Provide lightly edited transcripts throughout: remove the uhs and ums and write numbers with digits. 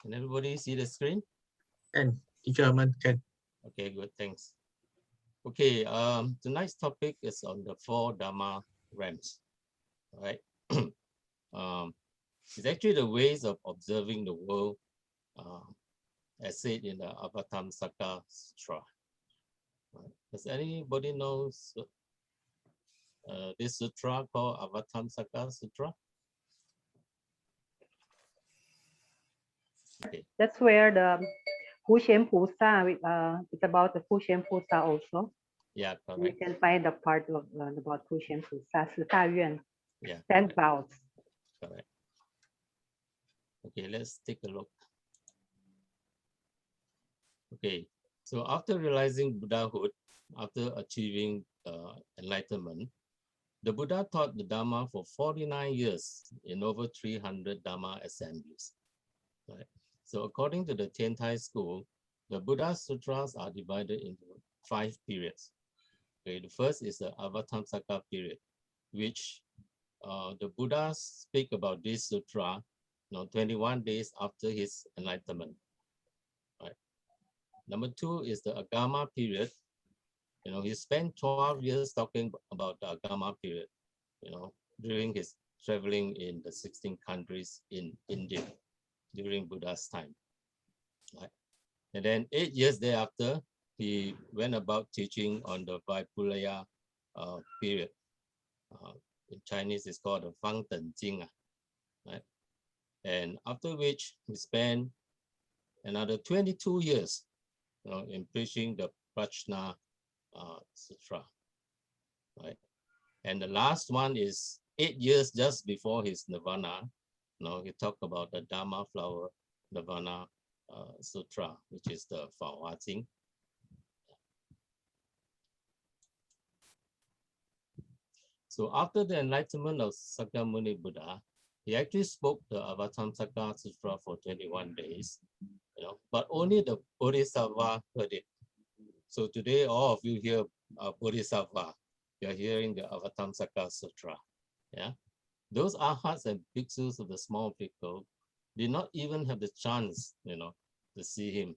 Can everybody see the screen? Can. Teacher Aman can. Okay, good, thanks. Okay, tonight's topic is on the 4 Dharma realms, right? It's actually the ways of observing the world, as said in the Avatamsaka Sutra. Right? Does anybody know this sutra called Avatamsaka Sutra? Okay. That's where the Hushen Pusa, it's about the Hushen Pusa also. Yeah, You correct. can find the part of about Hushen Pusa, 10Yeah, 10 correct. vows. Correct. Okay, let's take a look. Okay, so after realizing Buddhahood, after achieving enlightenment, the Buddha taught the Dharma for 49 years in over 300 Dharma assemblies. Right? So according to the Tiantai school, the Buddha Sutras are divided into 5 periods. Okay, the first is the Avatamsaka period, which the Buddha speak about this sutra 21 days after his enlightenment. Right. Number 2 is the Agama period. He spent 12 years talking about the Agama period, during his traveling in the 16 countries in India during Buddha's time. Right? And then 8 years thereafter, he went about teaching on the Vaipulaya period. In Chinese, it's called the Fang Den Jing. Right? And after which, he spent another 22 years in preaching the Prajna Sutra. Right? And the last one is 8 years just before his Nirvana. He talked about the Dharma Flower Nirvana Sutra, which is the Fa Jing. So after the enlightenment of Sakyamuni Buddha, he actually spoke the Avatamsaka Sutra for 21 days, but only the Bodhisattva heard it. So today, all of you hear Bodhisattva. You're hearing the Avatamsaka Sutra. Yeah, those arhats and bhiksus of the small people did not even have the chance, to see him.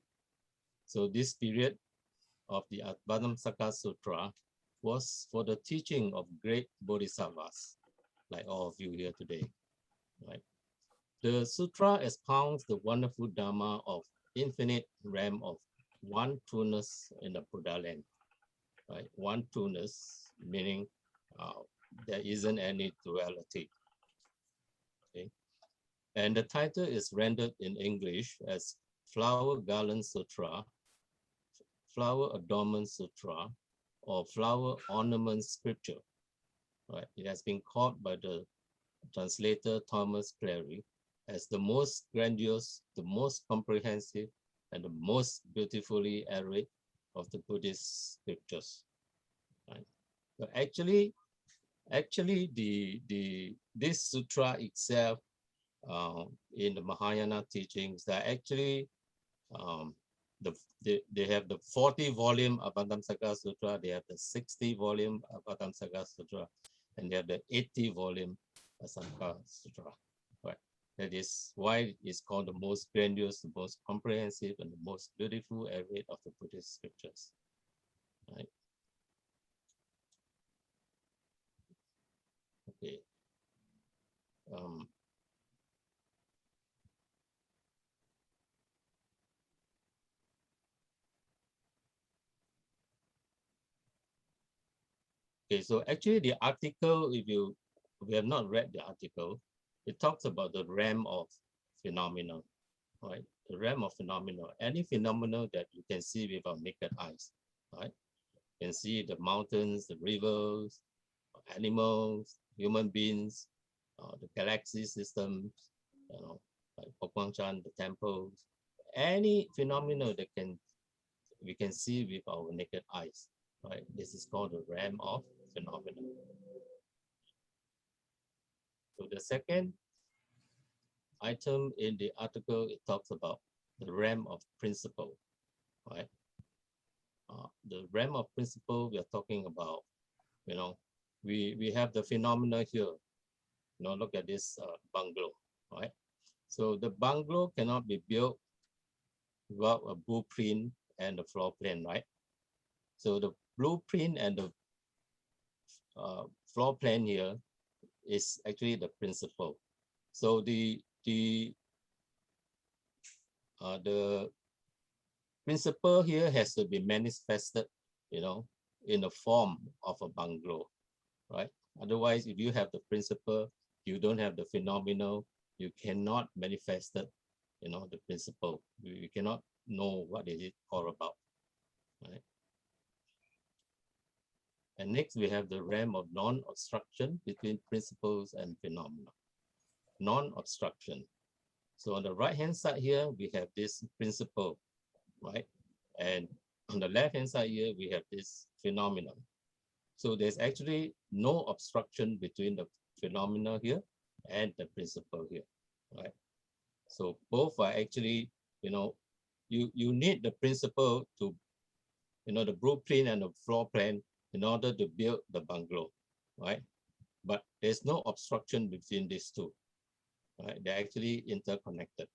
So this period of the Avatamsaka Sutra was for the teaching of great bodhisattvas, like all of you here today. Right? The sutra expounds the wonderful Dharma of infinite realm of one trueness in the Buddha land. Right? One trueness, meaning there isn't any duality. Okay? And the title is rendered in English as Flower Garland Sutra, Flower Adornment Sutra, or Flower Ornament Scripture. Right? It has been called by the translator Thomas Clary as the most grandiose, the most comprehensive, and the most beautifully arrayed of the Buddhist scriptures. Right? But actually, this sutra itself, in the Mahayana teachings, that actually they have the 40-volume Avatamsaka Sutra, they have the 60-volume Avatamsaka Sutra, and they have the 80-volume Asamka Sutra. Right? That is why it's called the most grandiose, the most comprehensive, and the most beautiful array of the Buddhist scriptures. Right? Okay. Okay, so actually the article, if we have not read the article, it talks about the realm of phenomena, right? The realm of phenomena, any phenomena that you can see with our naked eyes, right? You can see the mountains, the rivers, animals, human beings, the galaxy systems, like Pokwangshan, the temples, any phenomena that we can see with our naked eyes, right? This is called the realm of phenomena. So the second item in the article, it talks about the realm of principle, right? The realm of principle we are talking about, we have the phenomena here. Look at this bungalow, right? So the bungalow cannot be built without a blueprint and a floor plan, right? So the blueprint and the floor plan here is actually the principle. So the principle here has to be manifested, in the form of a bungalow, right? Otherwise, if you have the principle, you don't have the phenomenal, you cannot manifest it, the principle. You cannot know what is it all about, right? And next, we have the realm of non-obstruction between principles and phenomena. Non-obstruction. So on the right-hand side here, we have this principle, right? And on the left-hand side here, we have this phenomenon. So there's actually no obstruction between the phenomena here and the principle here, right? So both are actually, you need the principle to, the blueprint and the floor plan in order to build the bungalow, right? But there's no obstruction between these two, right? They're actually interconnected.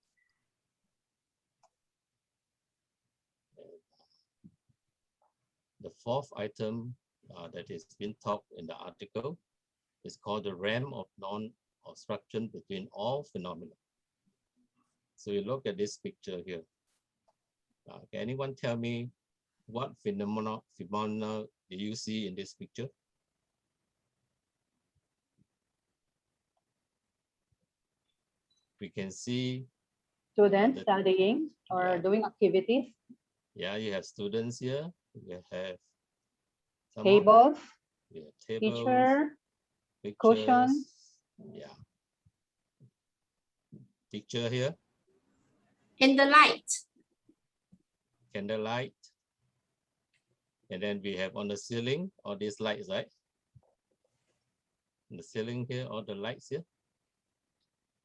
The fourth item that is being talked in the article is called the realm of non-obstruction between all phenomena. So you look at this picture here. Can anyone tell me what phenomena do you see in this picture? We can see Students studying or doing activities. Yeah, you have students here. You have Tables, tables, teacher, pictures, cushion. Yeah. Picture here. And the light. Candlelight. And then we have on the ceiling all these lights, right? On the ceiling here, all the lights here.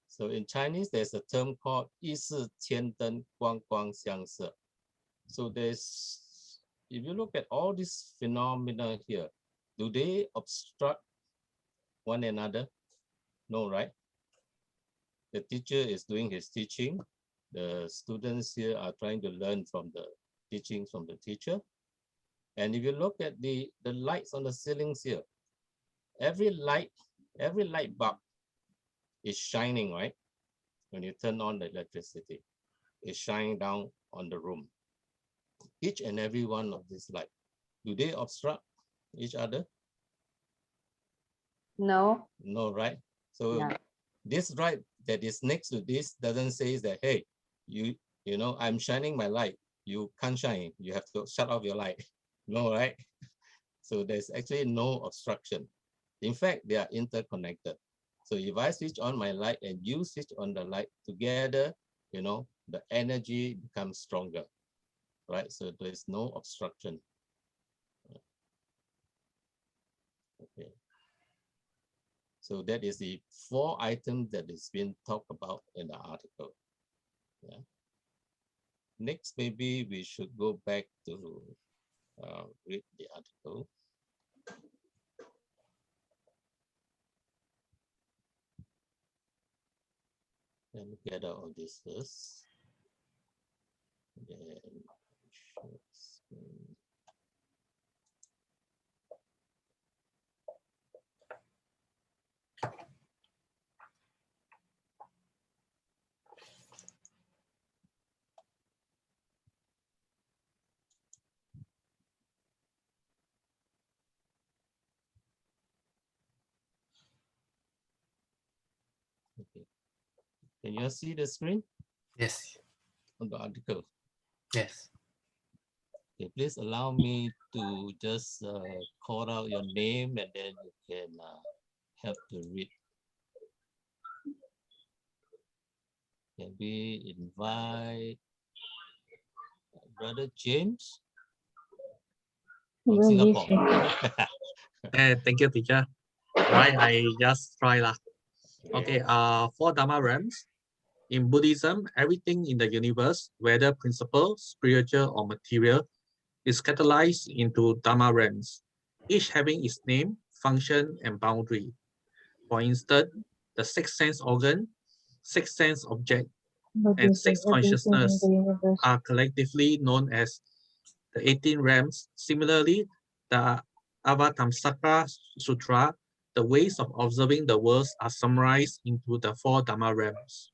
So in Chinese, there's a term called 一视千灯光光相射. So if you look at all these phenomena here, do they obstruct one another? No, right? The teacher is doing his teaching. The students here are trying to learn from the teachings from the teacher. And if you look at the lights on the ceilings here, every light bulb is shining, right? When you turn on the electricity, it's shining down on the room. Each and every one of these lights, do they obstruct each other? No. No, right? So this light that is next to this doesn't say that, hey, I'm shining my light. You can't shine. You have to shut off your light. No, right? So there's actually no obstruction. In fact, they are interconnected. So if I switch on my light and you switch on the light together, the energy becomes stronger, right? So there's no obstruction. Okay. So that is the 4 items that is being talked about in the article. Yeah. Next, maybe we should go back to read the article. Let me get out of this first. Then share screen. Okay. Can you see the screen? Yes. On the article. Yes. Okay, please allow me to just call out your name and then you can help to read. Can we invite Brother James from Singapore? Thank you, teacher. Right, I just try lah. Okay, 4 Dharma realms. In Buddhism, everything in the universe, whether principle, spiritual, or material, is catalyzed into Dharma realms, each having its name, function, and boundary. For instance, the 6th sense organ six sense objects But and this six is everything in consciousness the universe. are collectively known as the 18 realms. Similarly, the Avatamsaka Sutra, the ways of observing the worlds are summarized into the 4 Dharma realms.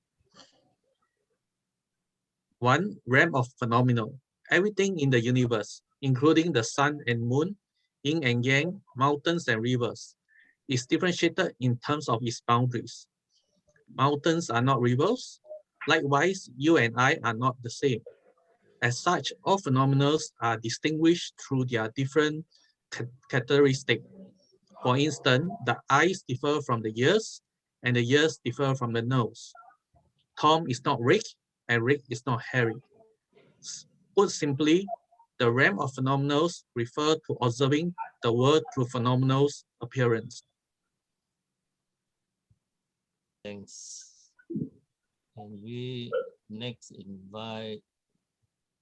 1. Realm of phenomenal. Everything in the universe, including the sun and moon, yin and yang, mountains and rivers, is differentiated in terms of its boundaries. Mountains are not rivers. Likewise, you and I are not the same. As such, all phenomena are distinguished through their different characteristics. For instance, the eyes differ from the ears, and the ears differ from the nose. Tom is not Rick, and Rick is not Harry. Put simply, the realm of phenomena refer to observing the world through phenomenal appearance. Thanks. And we next invite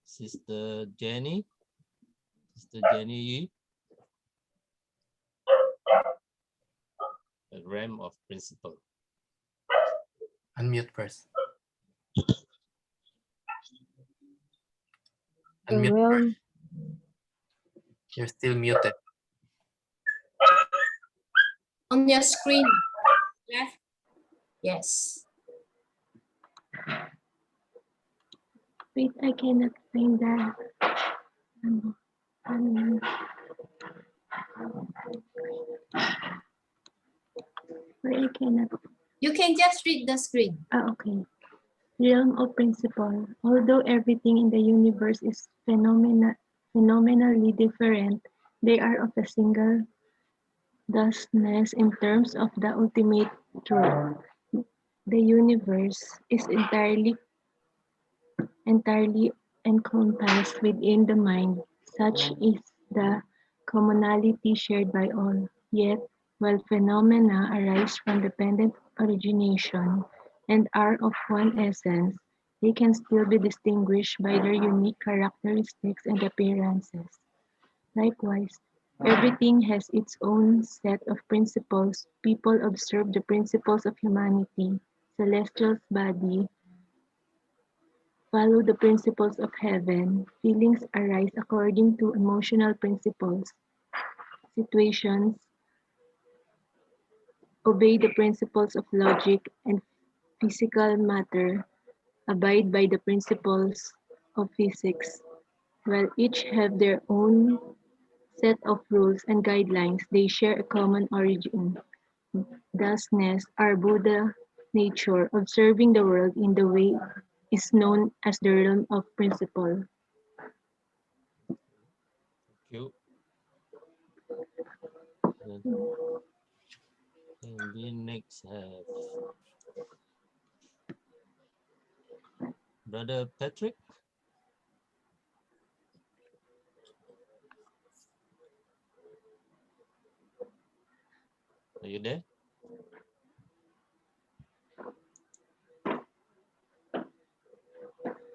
Sister Jenny. Sister Jenny Yi. The realm of principle. Unmute first. The Unmute realm, first. You're still muted. On your screen. Left. Yes. wait, I cannot find that. Where I cannot. You can just read the screen. Okay. Realm of principle. Although everything in the universe is phenomenally different, they are of a single thusness in terms of the ultimate truth. The universe is entirely encompassed within the mind. Such is the commonality shared by all. Yet, while phenomena arise from dependent origination and are of one essence, they can still be distinguished by their unique characteristics and appearances. Likewise, everything has its own set of principles. People observe the principles of humanity, celestial body, follow the principles of heaven. Feelings arise according to emotional principles. Situations obey the principles of logic, and physical matter abide by the principles of physics. While each have their own set of rules and guidelines, they share a common origin. Thusness, our Buddha nature, observing the world in the way, is known as the realm of principle. Thank you. And we next have Brother Patrick. Are you there?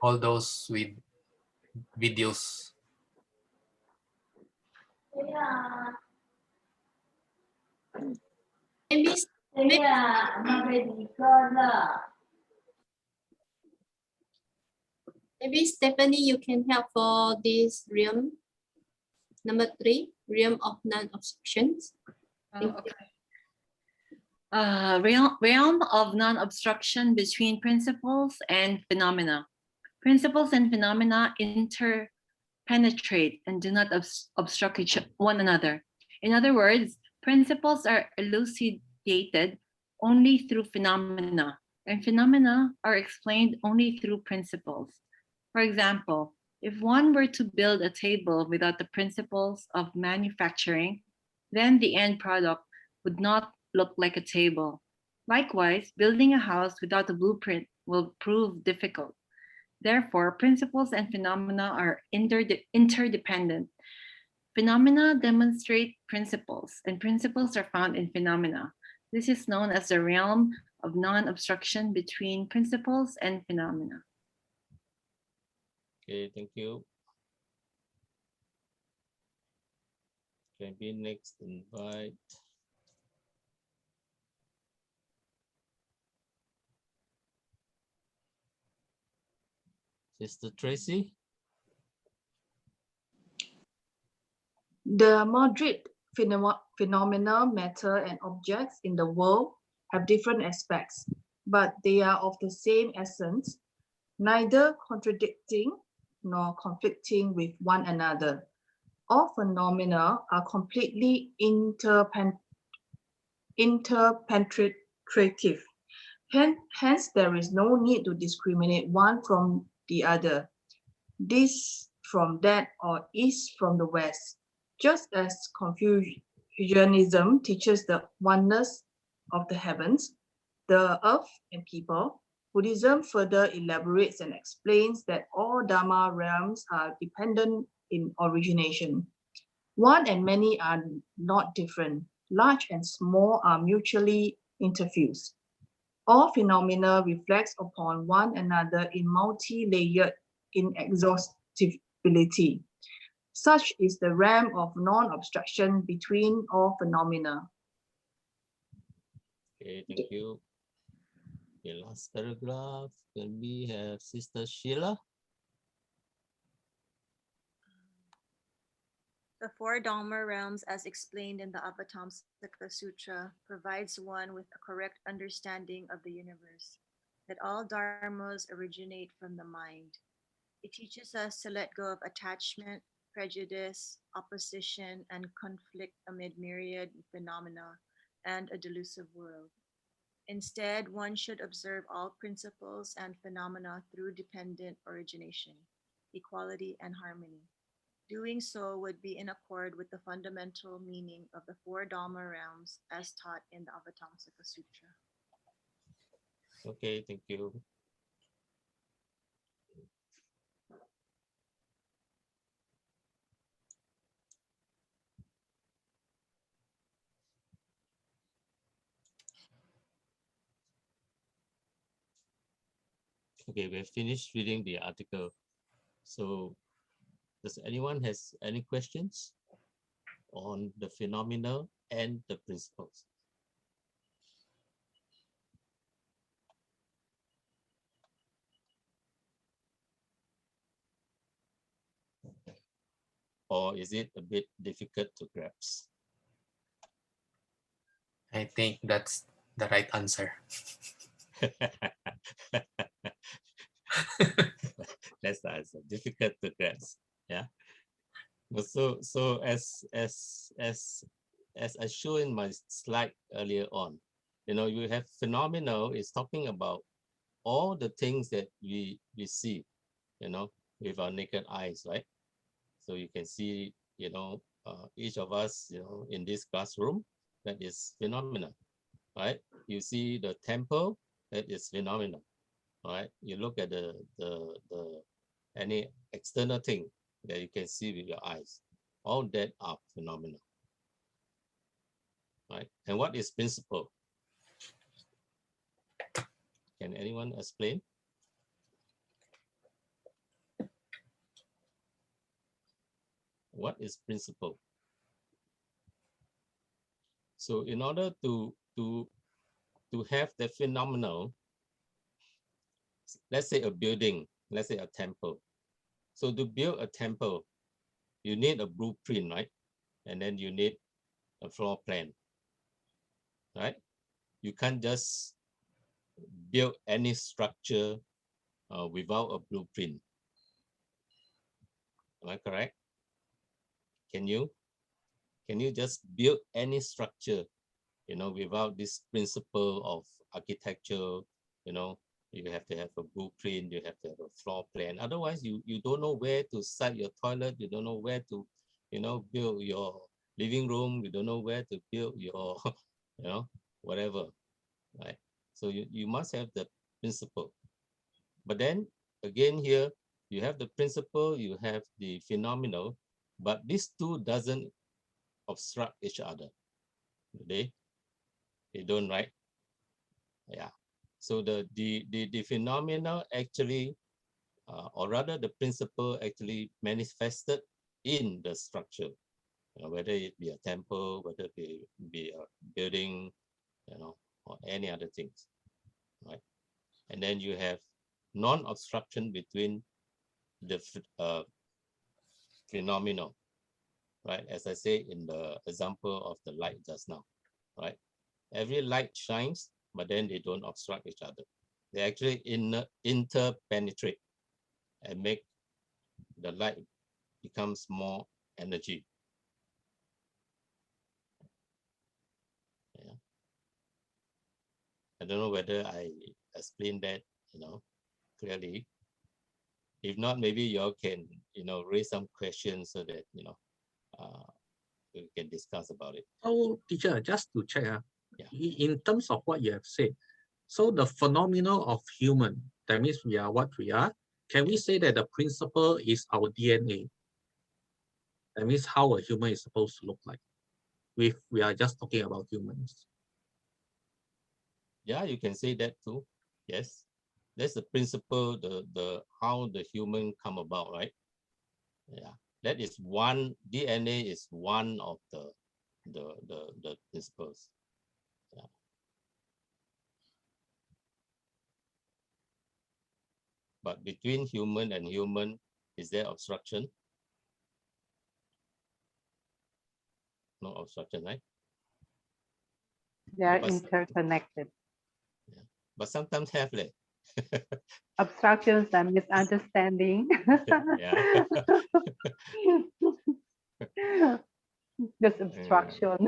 All those with videos. Maybe, maybe Stephanie, you can help for this realm. Number 3, realm of non-obstructions. Okay. Realm of non-obstruction between principles and phenomena. Principles and phenomena interpenetrate and do not obstruct one another. In other words, principles are elucidated only through phenomena, and phenomena are explained only through principles. For example, if one were to build a table without the principles of manufacturing, then the end product would not look like a table. Likewise, building a house without a blueprint will prove difficult. Therefore, principles and phenomena are interdependent. Phenomena demonstrate principles, and principles are found in phenomena. This is known as the realm of non-obstruction between principles and phenomena. Okay, thank you. Can we next invite . Sister Tracy? The moderate phenomena, matter, and objects in the world have different aspects, but they are of the same essence, neither contradicting nor conflicting with one another. All phenomena are completely interpenetrative. Hence, there is no need to discriminate one from the other, this from that, or east from the west. Just as Confucianism teaches the oneness of the heavens, the earth, and people, Buddhism further elaborates and explains that all Dharma realms are dependent in origination. One and many are not different. Large and small are mutually interfused. All phenomena reflect upon one another in multi-layered inexhaustibility. Such is the realm of non-obstruction between all phenomena. Okay, thank you. Okay, last paragraph. Can we have Sister Sheila? The four Dharma realms, as explained in the Avatamsaka Sutra, provides one with a correct understanding of the universe, that all dharmas originate from the mind. It teaches us to let go of attachment, prejudice, opposition, and conflict amid myriad phenomena and a delusive world. Instead, one should observe all principles and phenomena through dependent origination, equality, and harmony. Doing so would be in accord with the fundamental meaning of the four Dharma realms as taught in the Avatamsaka Sutra. Okay, thank you. Okay, we've finished reading the article. So does anyone has any questions on the phenomena and the principles? Or is it a bit difficult to grasp? I think that's the right answer. That's the answer. Difficult to grasp. Yeah. So as I showed in my slide earlier on, you have phenomenal is talking about all the things that we see, with our naked eyes, right? So you can see, each of us, in this classroom, that is phenomenal, right? You see the temple, that is phenomenal, right? You look at the any external thing that you can see with your eyes, all that are phenomena, right? And what is principle? Can anyone explain? What is principle? So in order to have the phenomenal, let's say a building, let's say a temple. So to build a temple, you need a blueprint, right? And then you need a floor plan, right? You can't just build any structure without a blueprint. Am I correct? Can you just build any structure, without this principle of architecture? You have to have a blueprint, you have to have a floor plan. Otherwise, you don't know where to site your toilet, you don't know where to, build your living room, you don't know where to build your, whatever, right? So you must have the principle. But then again here, you have the principle, you have the phenomenal, but these two doesn't obstruct each other. They don't, right? Yeah. So the phenomenal actually, or rather the principle actually manifested in the structure, whether it be a temple, whether it be a building, or any other things, right? And then you have non-obstruction between the phenomenal, right? As I say in the example of the light just now, right? Every light shines, but then they don't obstruct each other. They actually interpenetrate and make the light becomes more energy. Yeah. I don't know whether I explained that, clearly. If not, maybe you all can, raise some questions so that, we can discuss about it. So, teacher, just to check, Yeah. in terms of what you have said, so the phenomenon of human, that means we are what we are. Can we say that the principle is our DNA? That means how a human is supposed to look like. If we are just talking about humans. Yeah, you can say that too. Yes. That's the principle, the how the human come about, right? Yeah. That is one, DNA is one of the principles. Yeah. But between human and human, is there obstruction? No obstruction, right? They are But- interconnected. Yeah. But sometimes have leh. Obstructions and misunderstanding. Yeah. Just obstruction.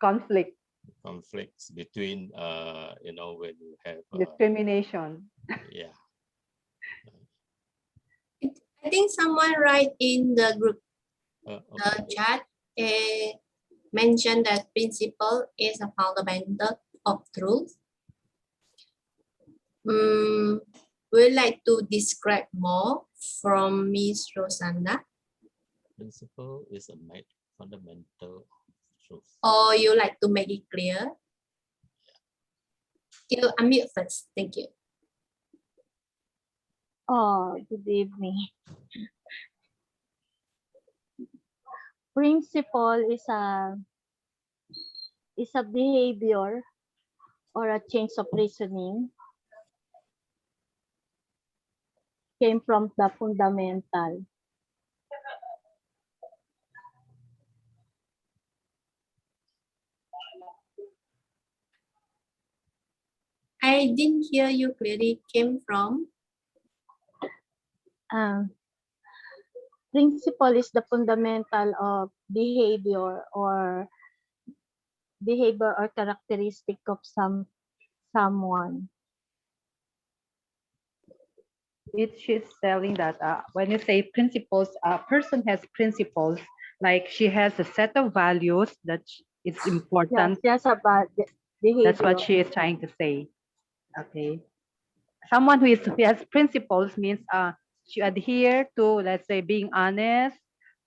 Conflict, Conflicts between when you have discrimination. yeah. I think someone write in the group Okay. chat mentioned that principle is a fundamental of truth. Would like to describe more from Miss Rosanna, Principle is a fundamental truth. or you like to make it clear? You unmute first. Thank you. Oh, good evening. Principle is a behavior or a change of reasoning came from the fundamental. I didn't hear you clearly. Came from? Principle is the fundamental of behavior or characteristic of someone. She's telling that when you say principles, a person has principles, like she has a set of values that it's important. Yes, about behavior. That's what she is trying to say. Okay. Someone who has principles means she adhere to, let's say, being honest,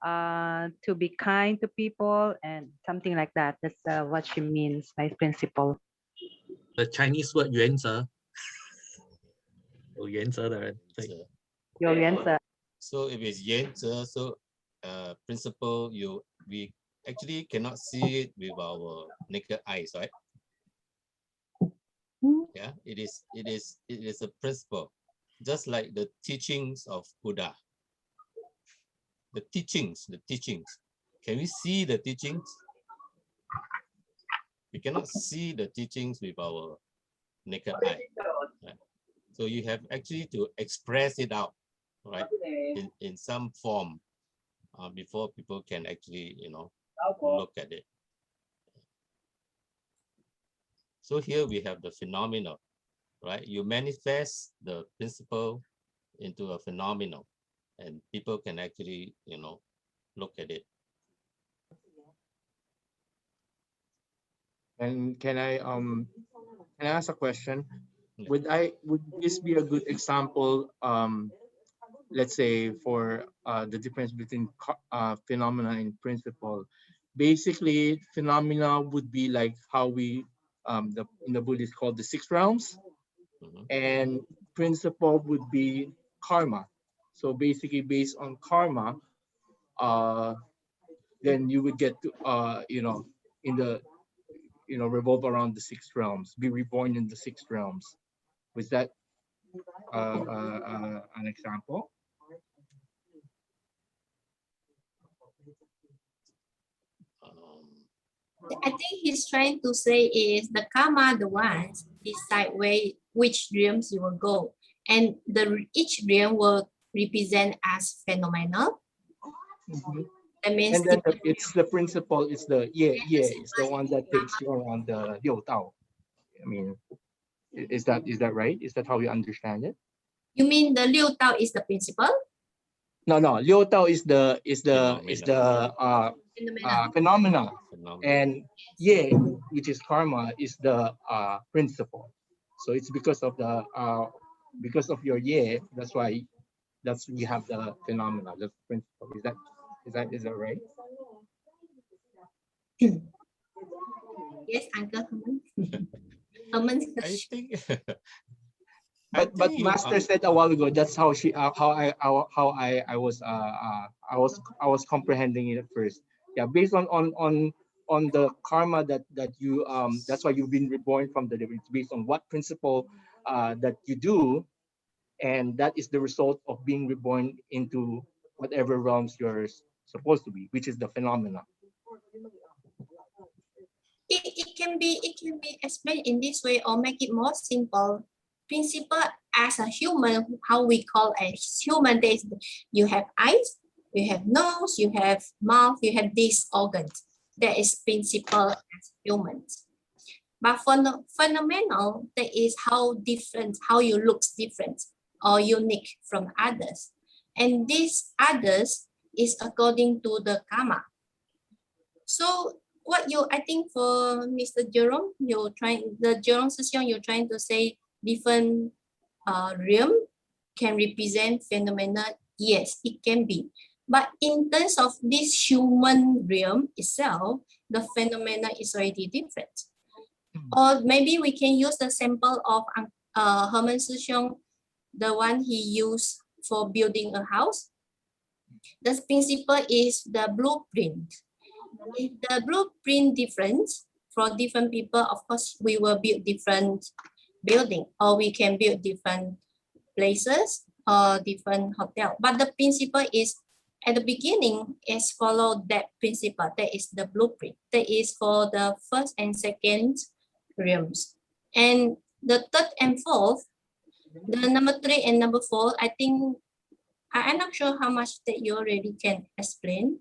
to be kind to people, and something like that. That's what she means by principle. The Chinese word 原则. 有原则的人，对。有原则. So if it's 原则, so principle, we actually cannot see it with our naked eyes, right? Yeah, it is a principle, just like the teachings of Buddha. The teachings. Can we see the teachings? We cannot see the teachings with our naked eye. Right? So you have actually to express it out, right? In some form before people can actually, look at it. So here we have the phenomenon, right? You manifest the principle into a phenomenon, and people can actually, look at it. And can I ask a question? Would this be a good example, let's say, for the difference between phenomena and principle? Basically, phenomena would be like how we in the Buddhist called the six realms, and principle would be karma. So basically, based on karma, then you would get to in the revolve around the six realms, be reborn in the six realms. Was that an example? I think he's trying to say is the karma the ones decide which realms you will go, and each realm will represent as phenomenal. Mhm. That means And then it's the principle, it's the it's the one that takes you around the Liu Dao. I mean, is that right? Is that how you understand it? you mean the Liu Tao is the principle? No, Liu Dao is the Phenomenal. phenomena, and which is karma, is the principle. So it's because of the because of your that's why we have the phenomena, the principle. Is that right? Yes, Uncle Herman. I think But you Master said a while ago that's how I was comprehending it at first. Yeah, based on the karma that you that's why you've been reborn from the living. It's based on what principle that you do, and that is the result of being reborn into whatever realms you're supposed to be, which is the phenomena. It can be explained in this way or make it more simple. Principle as a human, how we call a human, you have eyes, you have nose, you have mouth, you have these organs. That is principle as humans. But for the phenomenal, that is how different, how you look different or unique from others. And these others is according to the karma. So I think for Mr. Jerome, Jerome Session, you're trying to say different realm can represent phenomena. Yes, it can be. But in terms of this human realm itself, the phenomena is already different. Or maybe we can use the sample of Herman Session, the one he used for building a house. The principle is the blueprint. If the blueprint difference for different people, of course, we will build different building, or we can build different places or different hotel. But the principle is at the beginning is follow that principle. That is the blueprint. That is for the first and second realms. And the third and fourth, the number 3 and number 4, I think I'm not sure how much that you already can explain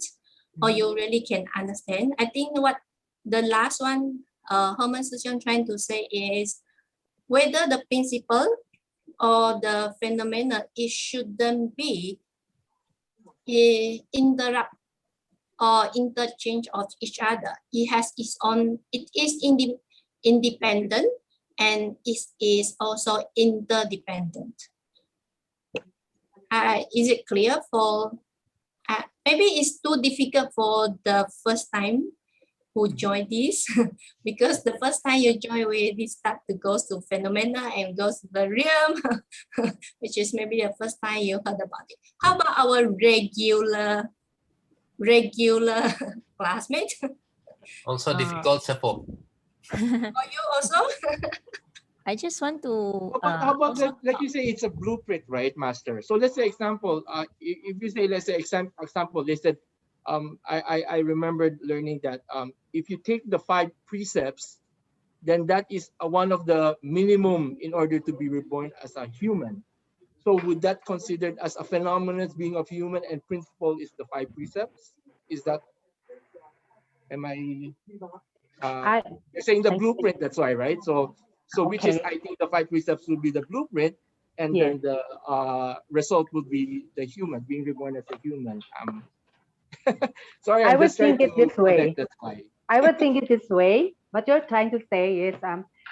or you really can understand. I think what the last one Herman Session trying to say is whether the principle or the phenomena, it shouldn't be interrupt or interchange of each other. It has its own, it is independent and it is also interdependent. Is it clear for, maybe it's too difficult for the first time who join this because the first time you join, we start to go to phenomena and go to the realm, which is maybe the first time you heard about it. How about our regular classmate? Also difficult sa po. For you also? I just want to How about also like you say, it's a blueprint, right, Master? So let's say example, if you say, let's say example, they said, I remembered learning that if you take the 5 precepts, then that is one of the minimum in order to be reborn as a human. So would that considered as a phenomenon being of human, and principle is the 5 precepts? Is that, am I you're saying the blueprint, that's why, right? So which is, I think the 5 precepts would be the blueprint, and Yes. then the result would be the human being reborn as a human. Sorry, I I'm would just trying think to it this connect. way. That's why. I would think it this way. What you're trying to say is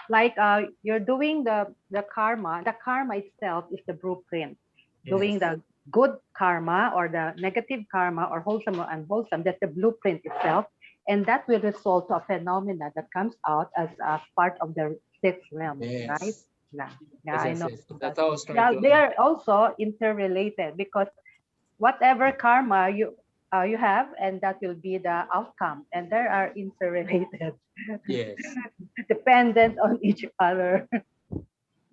like you're doing the karma. The karma itself is the blueprint. Doing the good karma or the negative karma or wholesome or unwholesome, that's the blueprint itself. And that will result to a phenomena that comes out as a part of the sixth realm, right? Yes. Yeah, Yes, I yes, know. yes. That's how I was trying Now to. they are also interrelated because whatever karma you have, and that will be the outcome, and they are interrelated. Yes. Dependent on each other.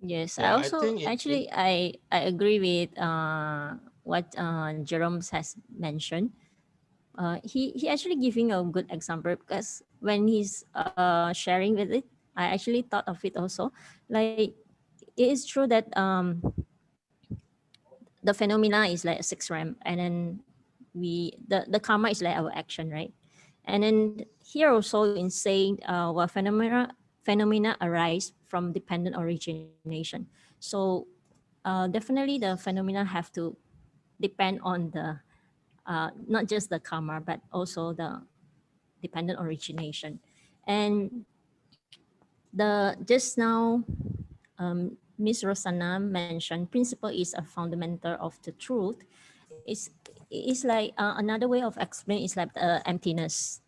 Yes, I Yeah, I also think actually I agree with what Jerome has mentioned. He actually giving a good example because when he's sharing with it, I actually thought of it also. Like it is true that the phenomena is like a six realm, and then the karma is like our action, right? And then here also in saying what phenomena arise from dependent origination. So definitely the phenomena have to depend on the not just the karma but also the dependent origination. And the just now Miss Rosanna mentioned principle is a fundamental of the truth. It's like another way of explaining is like emptiness.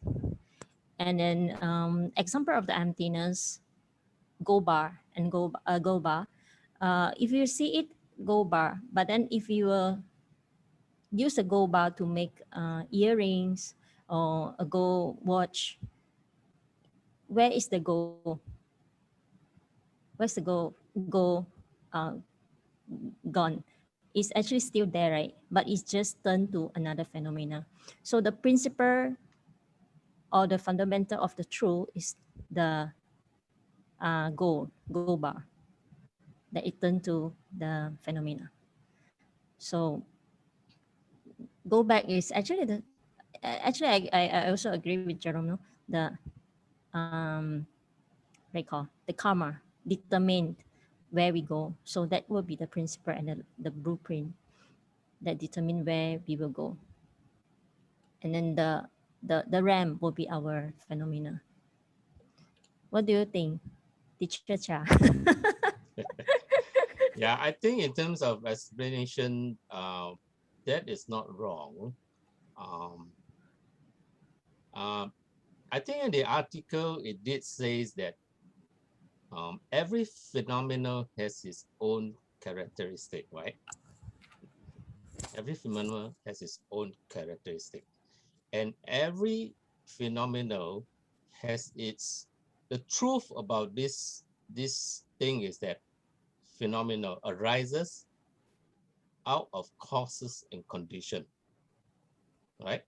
And then example of the emptiness, go bar and go bar. If you see it, go bar, but then if you use a gold bar to make earrings or a gold watch, where is the gold? Where's the gold gone? It's actually still there, right? But it's just turned to another phenomena. So the principle or the fundamental of the truth is the gold bar that it turned to the phenomena. So go back is actually the actually I also agree with Jerome. No? The recall the karma determined where we go. So that will be the principle and the blueprint that determine where we will go. And then the RAM will be our phenomena. What do you think, Teacher Cha? Yeah, I think in terms of explanation, that is not wrong. Um, I think in the article it did says that every phenomenon has its own characteristic, right? Every phenomenon has its own characteristic, and every phenomenon has its. The truth about this thing is that phenomenon arises out of causes and condition, right?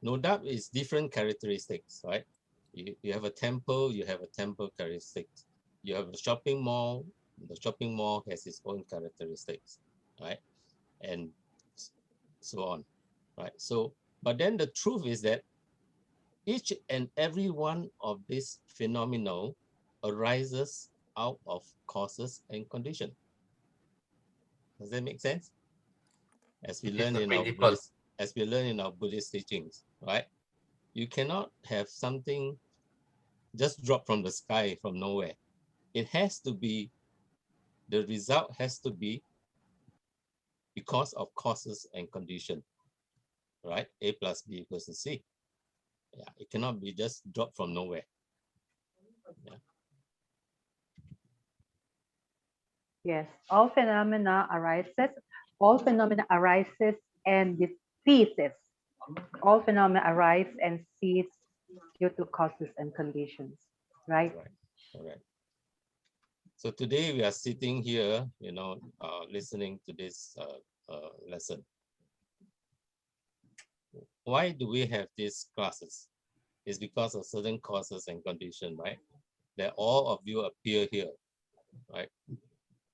No doubt it's different characteristics, right? You have a temple, you have a temple characteristics. You have a shopping mall, the shopping mall has its own characteristics, right? And so on, right? So, but then the truth is that each and every one of these phenomena arises out of causes and condition. Does that make sense? As we It is learn the in our principle. Buddhist teachings, right? You cannot have something just drop from the sky from nowhere. It has to be, the result has to be because of causes and condition, right? A plus B equals to C. Yeah, it cannot be just drop from nowhere. Yeah. Yes, all phenomena and ceases. All phenomena arise and cease due to causes and conditions, right? Right. All right. So today we are sitting here, listening to this lesson. Why do we have these classes? It's because of certain causes and condition, right? That all of you appear here, right?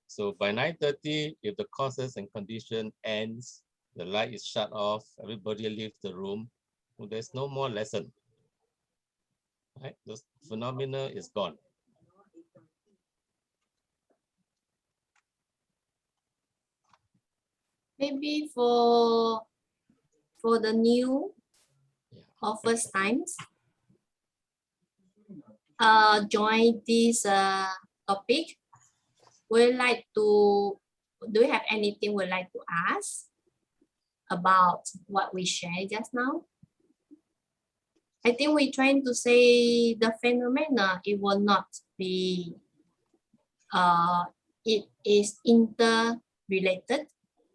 So by 9:30, if the causes and condition ends, the light is shut off, everybody leaves the room, well, there's no more lesson, right? The phenomena is gone. Maybe for the new or first times, join this topic. Would like to, do you have anything would like to ask about what we shared just now? I think we're trying to say the phenomena, it will not be, it is interrelated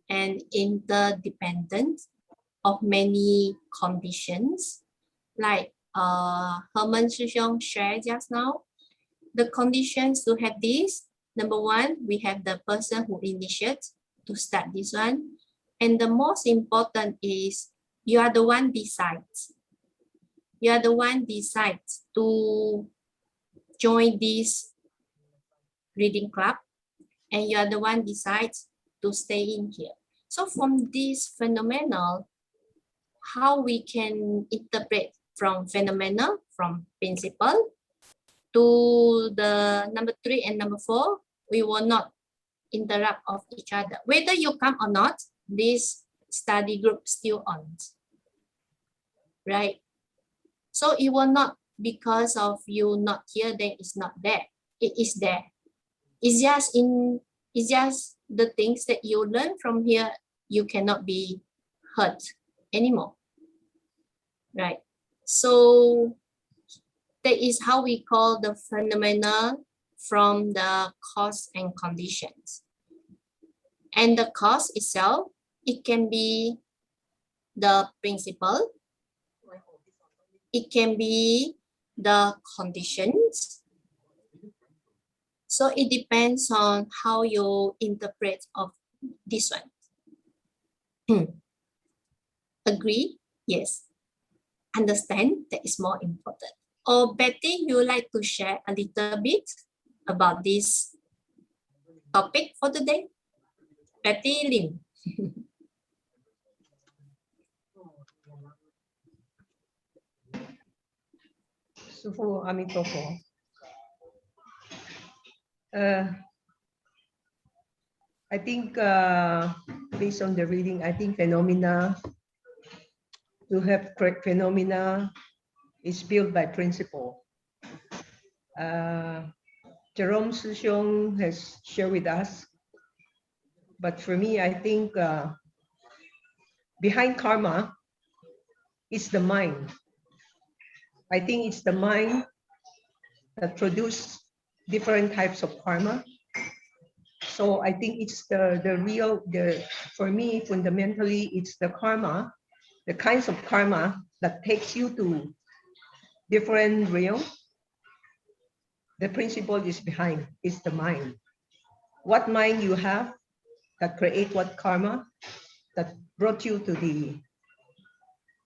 and interdependent of many conditions. Like Herman Shishong shared just now, the conditions to have this Number one, we have the person who initiates to start this one. And the most important is you are the one decides. You are the one decides to join this reading club, and you are the one decides to stay in here. So from this phenomenon, how we can interpret from phenomenon, from principle, to the number 3 and number 4, we will not interrupt of each other. Whether you come or not, this study group still on, right? So it will not, because of you not here, then it's not there. It is there. It's just the things that you learn from here, you cannot be hurt anymore, right? So that is how we call the phenomena from the cause and conditions. And the cause itself, it can be the principle, it can be the conditions. So it depends on how you interpret of this one. Agree? Yes. Understand? That is more important. Or Betty, you like to share a little bit about this topic for today? Betty Lim. Sufu Amitofo. I think based on the reading, I think phenomena, to have correct phenomena is built by principle. Jerome Sushong has shared with us, but for me, I think behind karma is the mind. I think it's the mind that produces different types of karma. So I think it's for me, fundamentally, it's the karma, the kinds of karma that takes you to different realms. The principle is behind, is the mind. What mind you have that create what karma that brought you to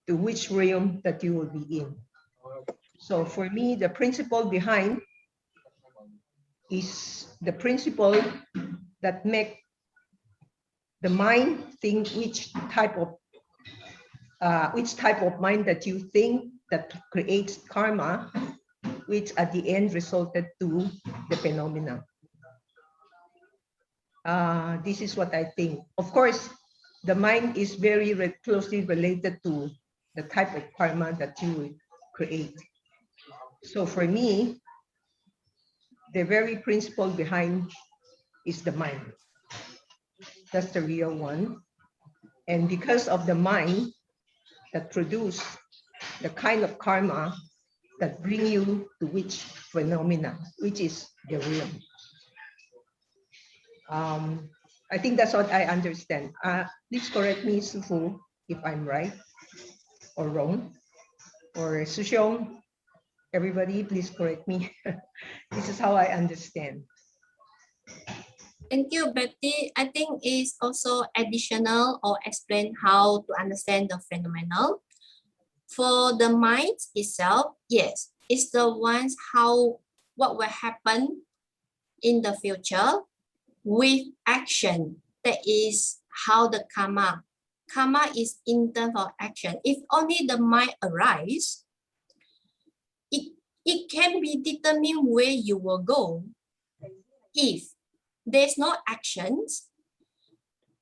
which realm that you will be in. So for me, the principle behind is the principle that make the mind think which type of mind that you think that creates karma, which at the end resulted to the phenomena. This is what I think. Of course, the mind is very closely related to the type of karma that you create. So for me, the very principle behind is the mind. That's the real one. And because of the mind that produce the kind of karma that bring you to which phenomena, which is the real. I think that's what I understand. Please correct me, Sufu, if I'm right or wrong. Or Sushong, everybody, please correct me. This is how I understand. Thank you, Betty. I think it's also additional or explain how to understand the phenomenon. For the mind itself, yes, it's the ones what will happen in the future with action. That is how the karma is in terms of action. If only the mind arises, it can be determined where you will go. If there's no actions,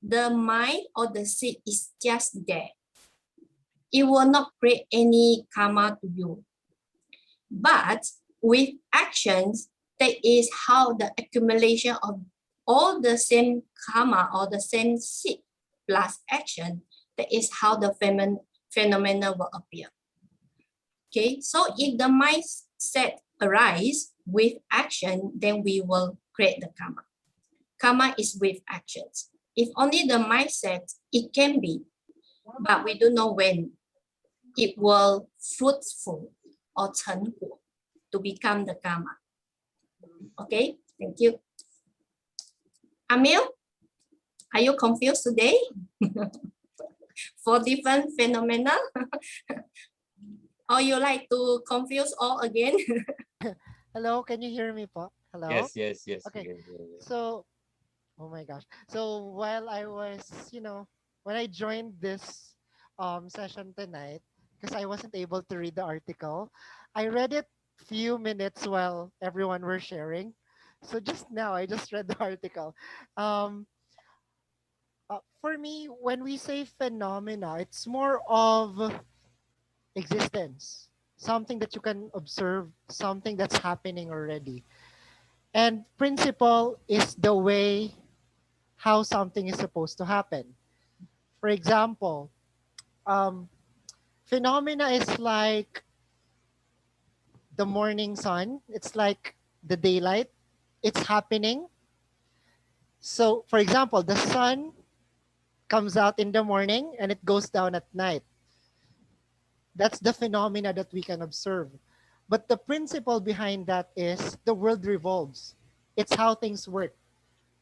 the mind or the seed is just there. It will not create any karma to you. But with actions, that is how the accumulation of all the same karma or the same seed plus action, that is how the phenomena will appear. Okay, so if the mindset arise with action, then we will create the karma. Karma is with actions. If only the mindset, it can be, but we don't know when it will fruitful or 成果 to become the karma. Okay, thank you. Amil, are you confused today? For different phenomena? Or you like to confuse all again? Hello, can you hear me po? Hello? Yes, yes, yes. Okay. we can hear you. So, oh my gosh. So while I was, when I joined this session tonight, because I wasn't able to read the article, I read it few minutes while everyone were sharing. So just now, I just read the article. Um, for me, when we say phenomena, it's more of existence, something that you can observe, something that's happening already. And principle is the way how something is supposed to happen. For example, phenomena is like the morning sun. It's like the daylight. It's happening. So, for example, the sun comes out in the morning and it goes down at night. That's the phenomena that we can observe. But the principle behind that is the world revolves. It's how things work.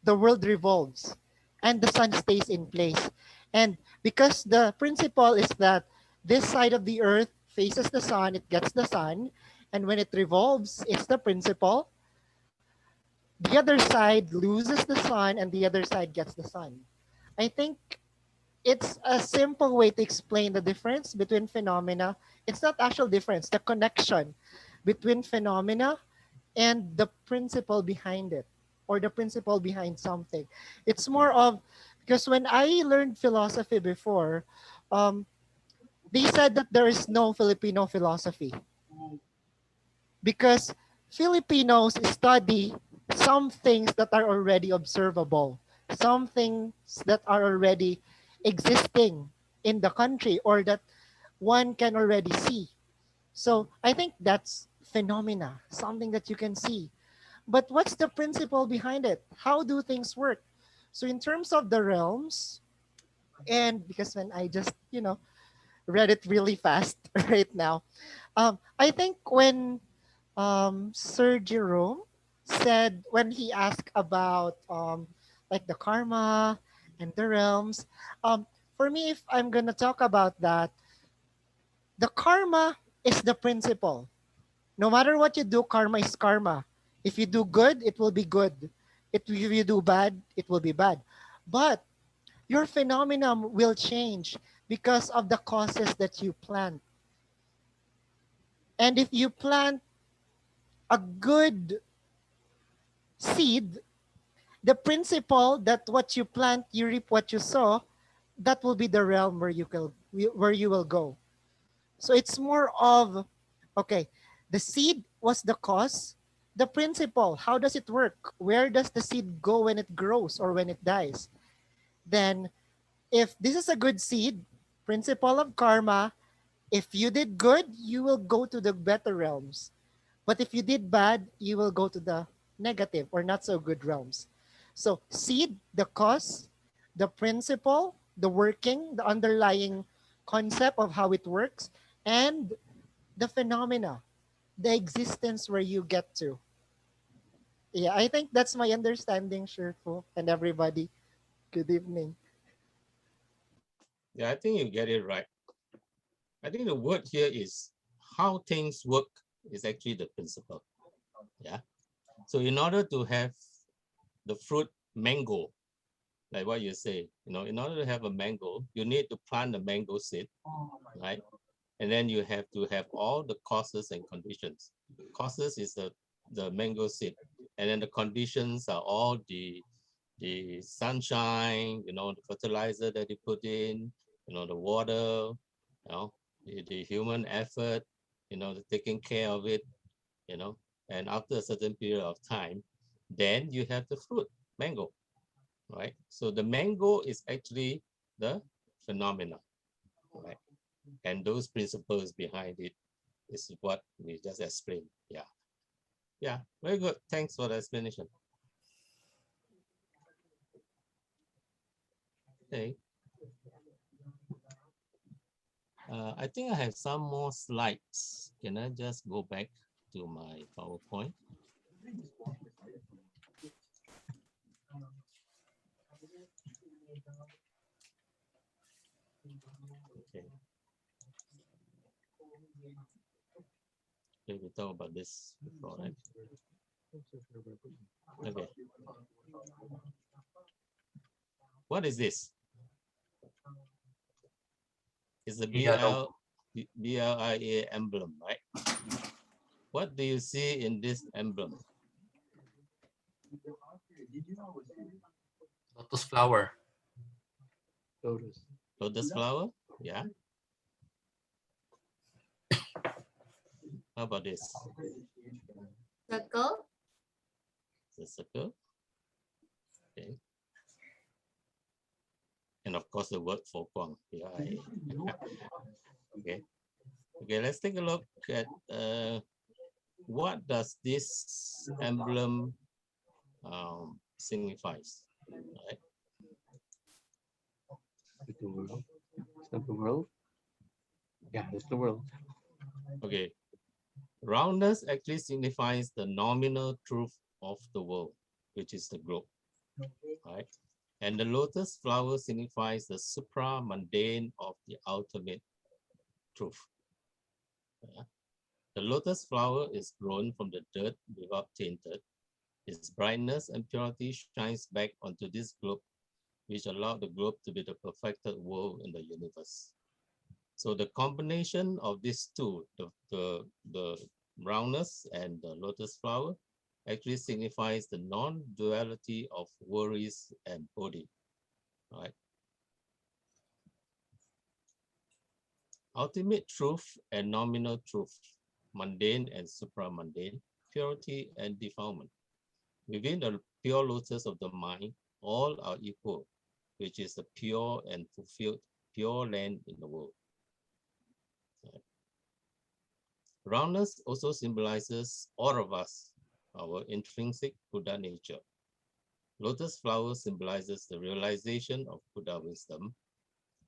The world revolves and the sun stays in place. And because the principle is that this side of the earth faces the sun, it gets the sun. And when it revolves, it's the principle. The other side loses the sun and the other side gets the sun. I think it's a simple way to explain the difference between phenomena. It's not actual difference, the connection between phenomena and the principle behind it, or the principle behind something. It's more of, because when I learned philosophy before, they said that there is no Filipino philosophy because Filipinos study some things that are already observable, some things that are already existing in the country or that one can already see. So I think that's phenomena, something that you can see. But what's the principle behind it? How do things work? So in terms of the realms, and because when I just, read it really fast right now, I think when Sir Jerome said, when he asked about like the karma and the realms, for me, if I'm going to talk about that, the karma is the principle. No matter what you do, karma is karma. If you do good, it will be good. If you do bad, it will be bad. But your phenomenon will change because of the causes that you plant. And if you plant a good seed, the principle that what you plant, you reap what you sow, that will be the realm where you will go. So it's more of, okay, the seed was the cause. The principle, how does it work? Where does the seed go when it grows or when it dies? Then if this is a good seed, principle of karma, if you did good, you will go to the better realms. But if you did bad, you will go to the negative or not so good realms. So seed, the cause, the principle, the working, the underlying concept of how it works, and the phenomena, the existence where you get to. Yeah, I think that's my understanding, Shirfu, and everybody. Good evening. Yeah, I think you get it right. I think the word here is how things work is actually the principle. Yeah. So in order to have the fruit mango, like what you say, in order to have a mango, you need to plant the mango seed, right? And then you have to have all the causes and conditions. Causes is the mango seed, and then the conditions are all the sunshine, the fertilizer that you put in, the water, the human effort, the taking care of it, and after a certain period of time, then you have the fruit, mango, right? So the mango is actually the phenomena, right? And those principles behind it is what we just explained. Yeah. Yeah, very good. Thanks for the explanation. Okay. I think I have some more slides. Can I just go back to my PowerPoint? Okay, we talked about this before, right? Okay. What is this? It's the BRIA emblem, right? What do you see in this emblem? Lotus flower. Lotus flower? Yeah. How about this? Circle. The circle. Okay. And of course the word for Kwang. Okay. Okay, let's take a look at what does this emblem signifies, right? The world. Is that the world? Yeah, it's the world. Okay. Roundness actually signifies the nominal truth of the world, which is the globe, right? And the lotus flower signifies the supra-mundane of the ultimate truth. Yeah. The lotus flower is grown from the dirt without tainted. Its brightness and purity shines back onto this globe, which allowed the globe to be the perfected world in the universe. So the combination of these two, the roundness and the lotus flower, actually signifies the non-duality of worries and body, right? Ultimate truth and nominal truth, mundane and supramundane, purity and defilement. Within the pure lotus of the mind, all are equal, which is the pure and fulfilled pure land in the world. Right. Roundness also symbolizes all of us, our intrinsic Buddha nature. Lotus flower symbolizes the realization of Buddha wisdom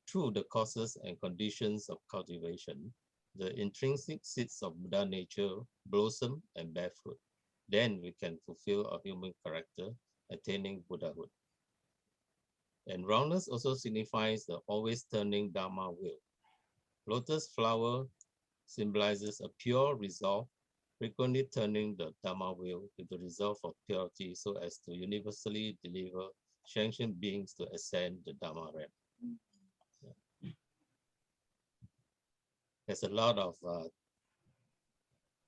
through the causes and conditions of cultivation. The intrinsic seeds of Buddha nature blossom and bear fruit. Then we can fulfill our human character, attaining Buddhahood. And roundness also signifies the always turning Dharma wheel. Lotus flower symbolizes a pure resolve, frequently turning the Dharma wheel with the resolve of purity so as to universally deliver sentient beings to ascend the Dharma realm. Yeah. There's a lot of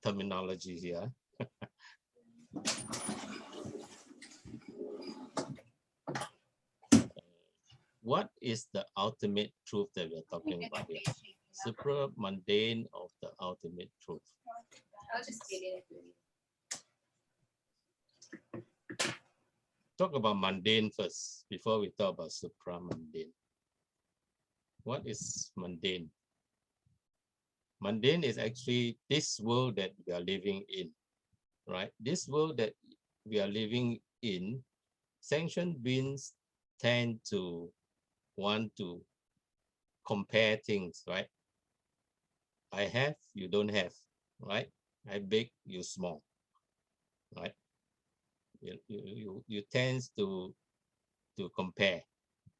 terminology here. What is the ultimate truth that we're talking about here? Supra mundane of the ultimate truth. Talk about mundane first before we talk about supra mundane. What is mundane? Mundane is actually this world that we are living in, right? This world that we are living in, sentient beings tend to want to compare things, right? I have, you don't have, right? I big, you small, right? You tend to compare,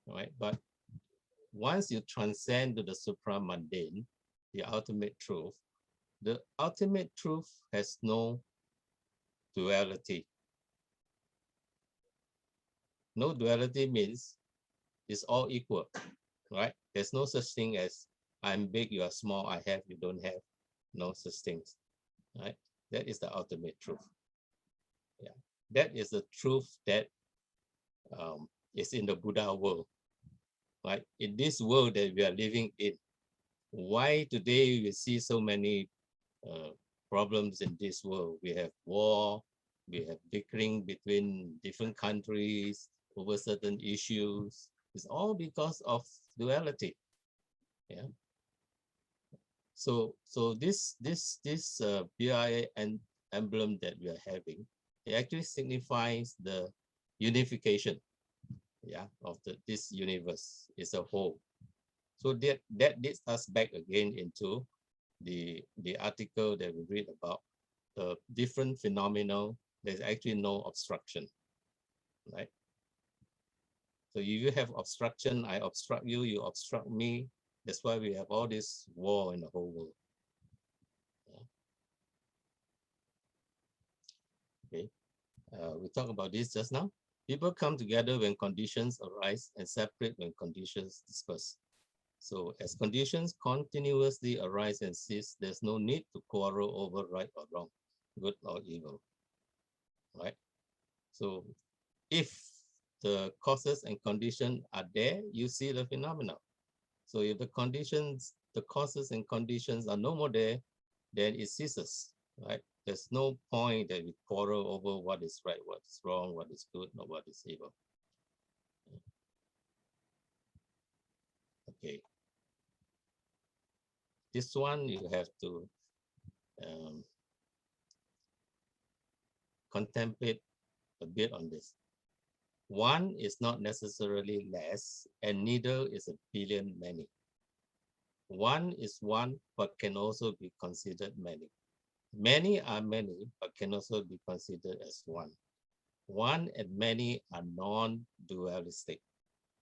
right? But once you transcend to the supramundane, the ultimate truth has no duality. No duality means it's all equal, right? There's no such thing as I'm big, you are small, I have, you don't have. No such things, right? That is the ultimate truth. Yeah, that is the truth that is in the Buddha world, right? In this world that we are living in, why today we see so many problems in this world? We have war, we have bickering between different countries over certain issues. It's all because of duality. Yeah. So this BIA emblem that we are having, it actually signifies the unification, yeah, of this universe as a whole. So that leads us back again into the article that we read about the different phenomena. There's actually no obstruction, right? So if you have obstruction, I obstruct you, you obstruct me. That's why we have all this war in the whole world. Yeah. We talked about this just now. People come together when conditions arise and separate when conditions disperse. So as conditions continuously arise and cease, there's no need to quarrel over right or wrong, good or evil, right? So if the causes and conditions are there, you see the phenomena. So if the causes and conditions are no more there, then it ceases, right? There's no point that we quarrel over what is right, what is wrong, what is good, or what is evil. Okay. This one you have to contemplate a bit on this. One is not necessarily less, and neither is a billion many. One is one, but can also be considered many. Many are many, but can also be considered as one. One and many are non-dualistic.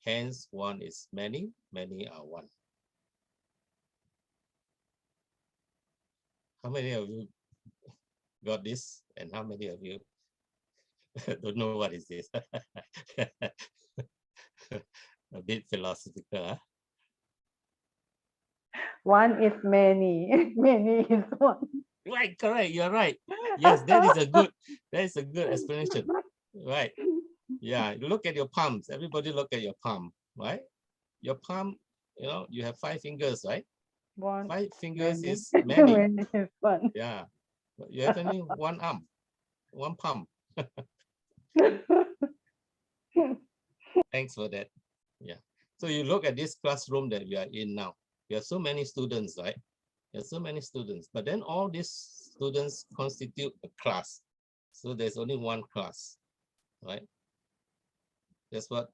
Hence, one is many, many are one. How many of you got this? And how many of you don't know what is this? A bit philosophical, huh? One is many, many is one. Right, correct. You're right. Yes, that is a good explanation. Right. Yeah. Look at your palms. Everybody look at your palm, right? Your palm, you know, you have 5 fingers, right? One. 5 fingers Many. is many. Many is one. Yeah. But you have only one arm, one palm. Thanks for that. Yeah. So you look at this classroom that we are in now. We have so many students, right? There's so many students, but then all these students constitute a class. So there's only one class, right? That's what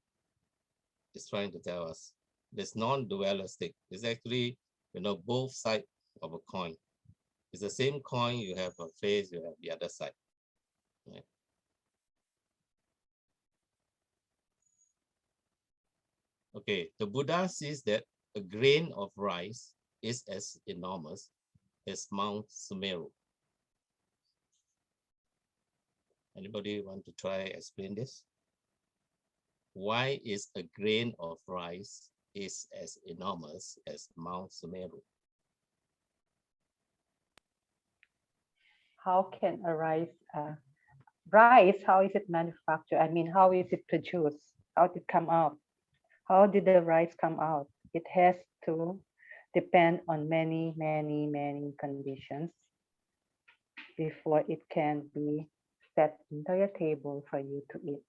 it's trying to tell us. It's non-dualistic. It's actually, you know, both sides of a coin. It's the same coin. You have a face, you have the other side. Right? Okay, the Buddha sees that a grain of rice is as enormous as Mount Sumeru. Anybody want to try explain this? Why is a grain of rice is as enormous as Mount Sumeru? How can a rice, how is it manufactured? I mean, how is it produced? How did it come out? How did the rice come out? It has to depend on many, many, many conditions before it can be set into your table for you to eat,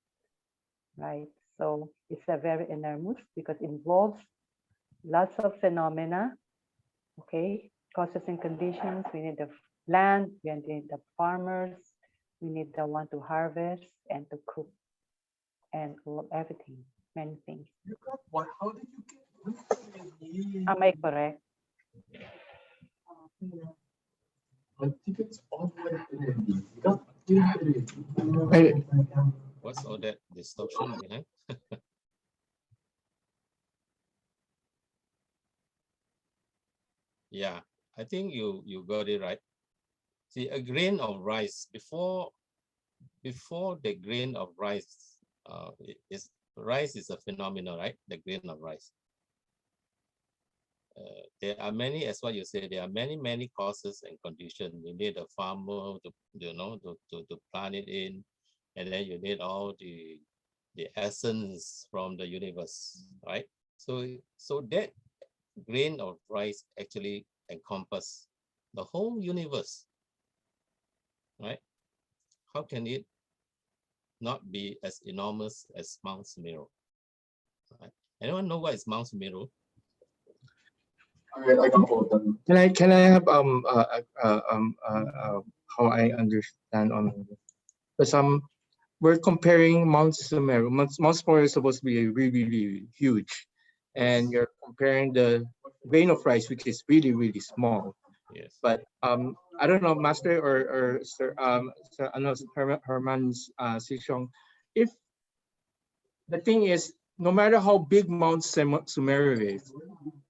right? So it's a very enormous because it involves lots of phenomena, okay? Causes and conditions. We need the land, we need the farmers, we need the one to harvest and to cook and everything, many things. You got what? How did you get? Am I correct? What's all that distortion behind? Yeah, I think you got it right. See, a grain of rice, before the grain of rice, rice is a phenomenon, right? The grain of rice. There are many, as what you say, there are many causes and conditions. You need a farmer to, you know, to plant it in, and then you need all the essence from the universe, right? So that grain of rice actually encompass the whole universe, right? How can it not be as enormous as Mount Sumeru? Right? Anyone know what is Mount Sumeru? Can I have how I understand on this? Because we're comparing Mount Sumeru. Mount Sumeru is supposed to be really huge, and you're comparing the grain of rice, which is really small. Yes. But I don't know, Master or Sir Herman's Sishong, if the thing is, no matter how big Mount Sumeru is,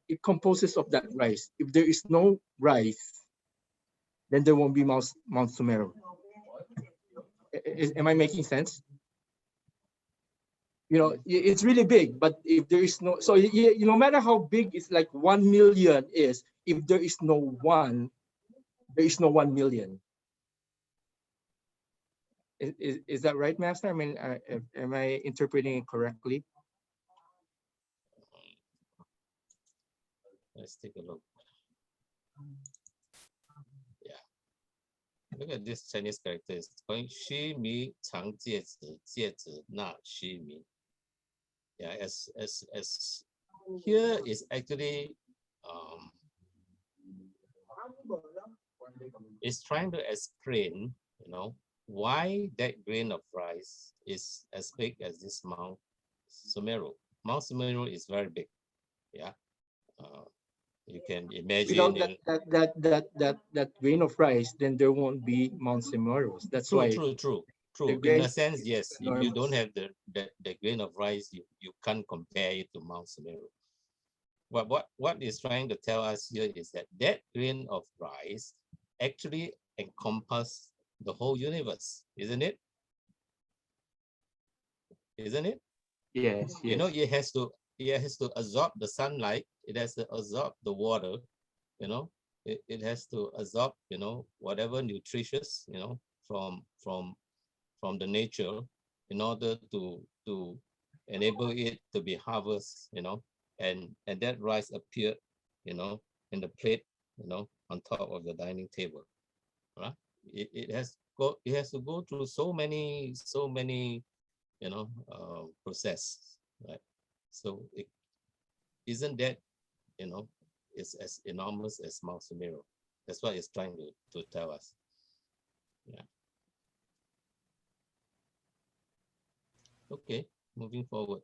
it composes of that rice. If there is no rice, then there won't be Mount Sumeru. Am I making sense? You know, it's really big, but if there is no, so no matter how big it's like 1 million is, if there is no one, there is no 1 million. Is that right, Master? I mean, am I interpreting it correctly? Let's take a look. Yeah. Look at this Chinese character. It's going Xu Mi Chang Jie Zi Na Xu Mi. Yeah, as here is actually it's trying to explain, you know, why that grain of rice is as big as this Mount Sumeru. Mount Sumeru is very big. Yeah. You can imagine. Without that grain of rice, then there won't be Mount Semeros. That's True, why. true. In a sense, yes. If you don't have the grain of rice, you can't compare it to Mount Sumeru. But what is trying to tell us here is that that grain of rice actually encompasses the whole universe, isn't it? Isn't it? Yes. You know, it has to absorb the sunlight. It has to absorb the water. You know, it has to absorb, you know, whatever nutritious, you know, from the nature in order to enable it to be harvested, you know, and that rice appeared, you know, in the plate, you know, on top of the dining table. Right? It has to go through so many you know, process, right? So isn't that, you know, it's as enormous as Mount Sumeru. That's what it's trying to tell us. Yeah. Okay, moving forward.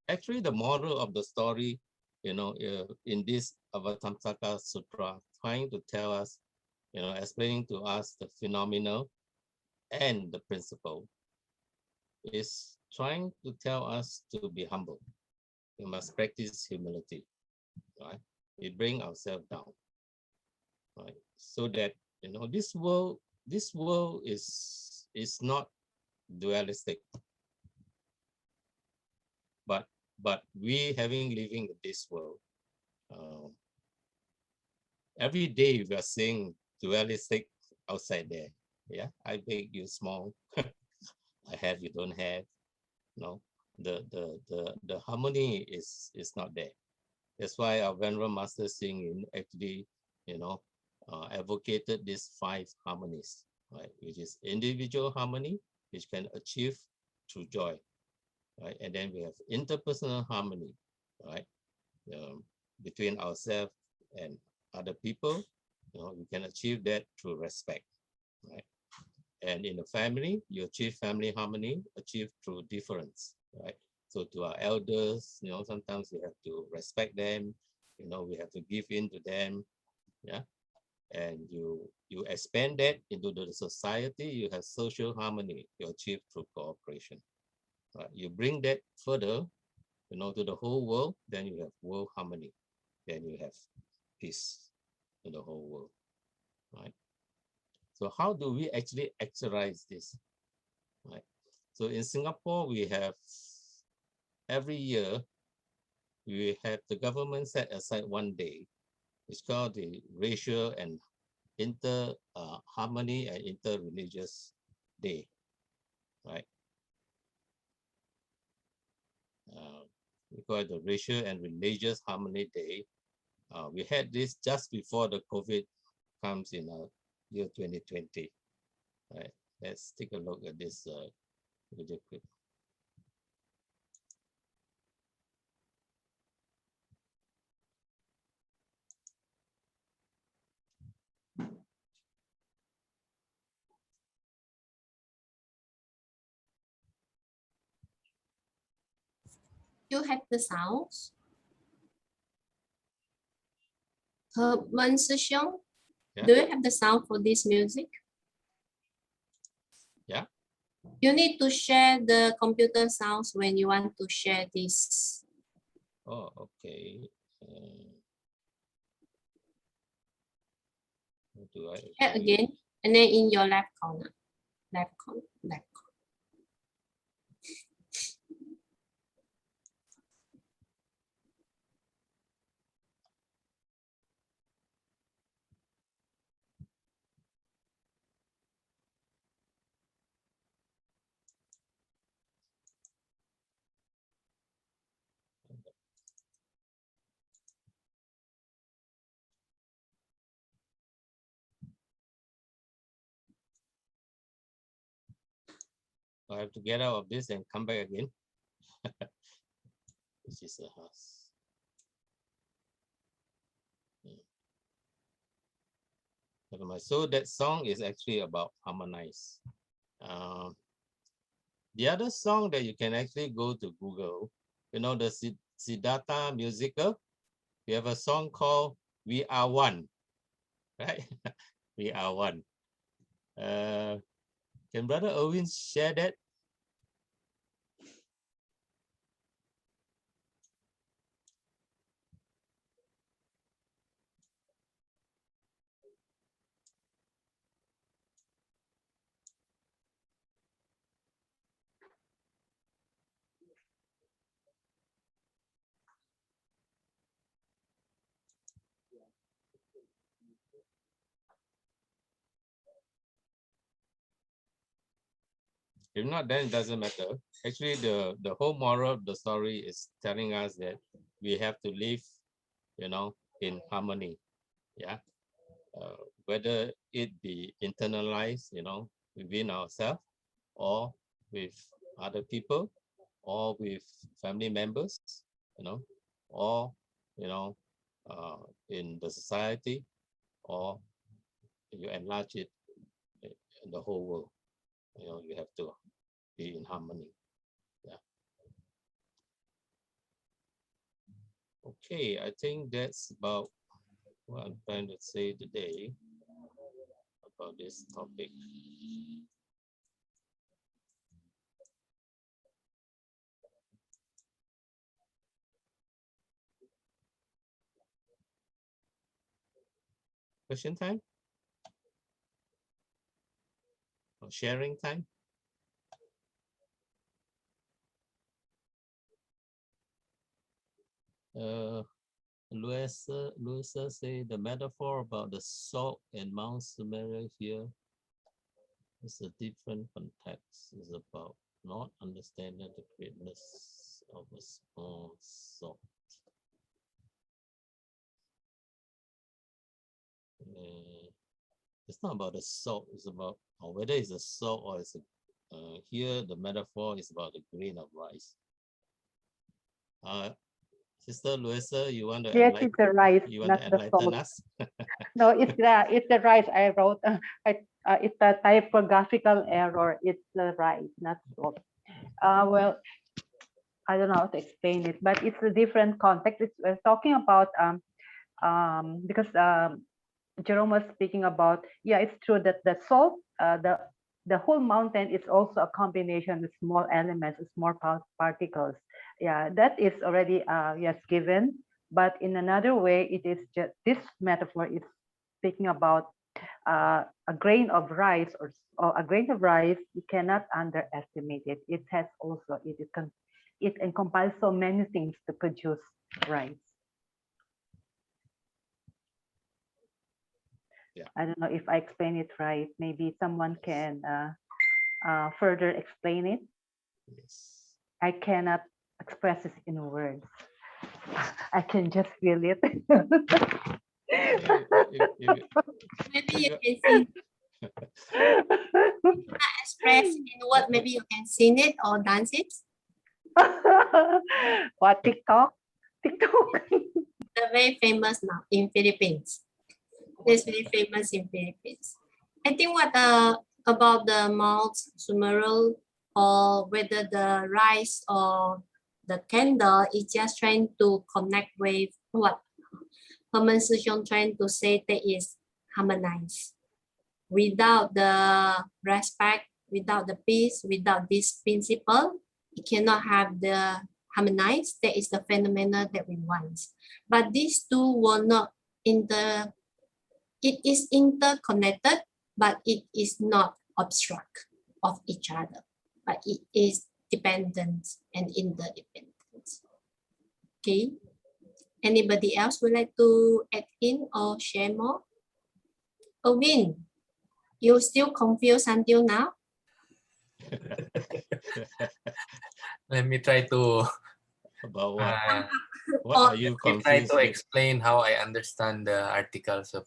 Actually, the moral of the story, you know, in this Avatamsaka Sutra, trying to tell us, you know, explaining to us the phenomenal and the principle, is trying to tell us to be humble. We must practice humility, right? We bring ourselves down, right? So that, you know, this world is not dualistic, but we having living in this world, every day we are seeing dualistic outside there. Yeah, I big, you small, I have, you don't have. No, the harmony is not there. That's why our Venerable Master Singh actually, you know, advocated these 5 harmonies, right? Which is individual harmony, which can achieve through joy, right? And then we have interpersonal harmony, right? Between ourselves and other people, you know, we can achieve that through respect, right? And in the family, you achieve family harmony, achieved through difference, right? So to our elders, you know, sometimes we have to respect them, you know, we have to give in to them, yeah. And you expand that into the society, you have social harmony, you achieve through cooperation, right? You bring that further, you know, to the whole world, then you have world harmony, then you have peace in the whole world, right? So how do we actually actualize this, right? So in Singapore, we have every year, we have the government set aside one day. It's called the Racial and Harmony and Interreligious Day, right? We call it the Racial and Religious Harmony Day. We had this just before the COVID comes in year 2020. Right. Let's take a look at this video clip. You have the sounds. Session. Yeah. Do you have the sound for this music? Yeah. You need to share the computer sounds when you want to share this. Oh, okay. How do I Share again And then in your left corner, left corner. I have to get out of this and come back again. This is a house. Never mind. So that song is actually about harmonize. The other song that you can actually go to Google, you know, the Siddhartha musical, we have a song called We Are One, right? We Are One. Can Brother Owen share that? If not, then it doesn't matter. Actually, the whole moral of the story is telling us that we have to live, you know, in harmony. Yeah. Whether it be internalized, you know, within ourselves, or with other people, or with family members, you know, or, you know, in the society, or you enlarge it in the whole world. You know, you have to be in harmony. Yeah. Okay, I think that's about what I'm trying to say today about this topic. Question time? Or sharing time? Louisa say the metaphor about the salt and Mount Sumeria here is a different context. It's about not understanding the greatness of a small salt. It's not about the salt, it's about, or whether it's a salt or it's a, here the metaphor is about the grain of rice. Sister Louisa, you want to Yes, enlighten, it's the rice, you want not to the enlighten salt. us? No, it's the rice I wrote. It's a typographical error. It's the rice, not salt. Well, I don't know how to explain it, but it's a different context. We're talking about because Jerome was speaking about, yeah, it's true that the salt, the whole mountain is also a combination of small elements, small particles. Yeah, that is already yes given, but in another way, it is just this metaphor is speaking about a grain of rice or a grain of rice. You cannot underestimate it. It has also it encompasses so many things to produce rice. Yeah. I don't know if I explain it right. Maybe someone can further explain it. Yes. I cannot express this in words. I can just feel it. Maybe you can see express in what, maybe you can sing it or dance it. What, TikTok? TikTok. They're very famous now in Philippines. It's very famous in Philippines. I think what about the Mount Sumeru, or whether the rice or the candle is just trying to connect with what Herman Sejong trying to say, that is harmonize. Without the respect, without the peace, without this principle, you cannot have the harmonize. That is the phenomena that we want. But these two will not it is interconnected, but it is not obstruct of each other, but it is dependent and interdependent. Okay. Anybody else would like to add in or share more? Owen, you still confused until now? Let me try to About what? What are you let me try confused to with? explain how I understand the article, so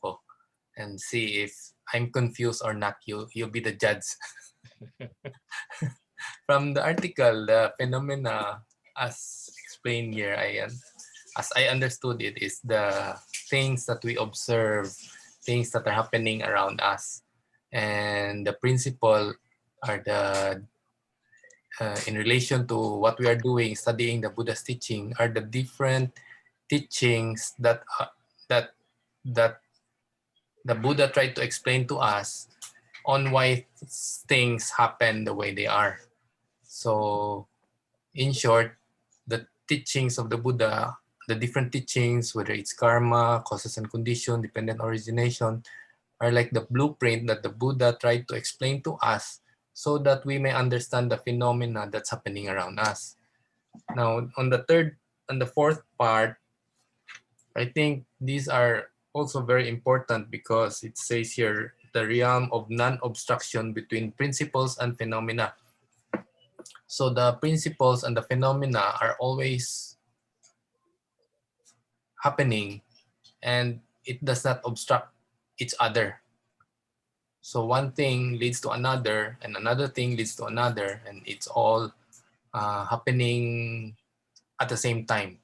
and see if I'm confused or not. You be the judge. From the article, the phenomena as explained here, as I understood it, is the things that we observe, things that are happening around us, and the principle are the in relation to what we are doing, studying the Buddha's teaching, are the different teachings that that the Buddha tried to explain to us on why things happen the way they are. So, in short, the teachings of the Buddha, the different teachings, whether it's karma, causes and condition, dependent origination, are like the blueprint that the Buddha tried to explain to us so that we may understand the phenomena that's happening around us. Now, on the fourth part, I think these are also very important because it says here the realm of non-obstruction between principles and phenomena. So the principles and the phenomena are always happening and it does not obstruct each other. So one thing leads to another and another thing leads to another, and it's all happening at the same time,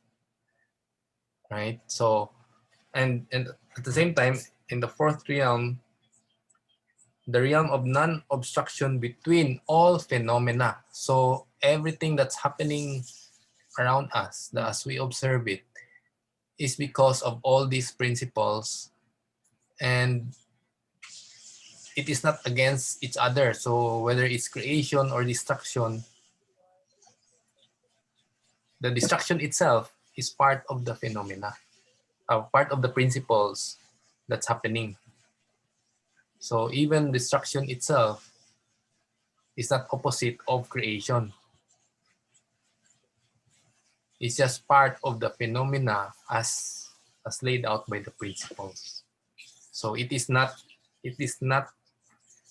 right? So, and at the same time, in the fourth realm, the realm of non-obstruction between all phenomena. So everything that's happening around us, as we observe it, is because of all these principles, and it is not against each other. So whether it's creation or destruction, the destruction itself is part of the phenomena, part of the principles that's happening. So even destruction itself is not opposite of creation. It's just part of the phenomena as laid out by the principles. So it is not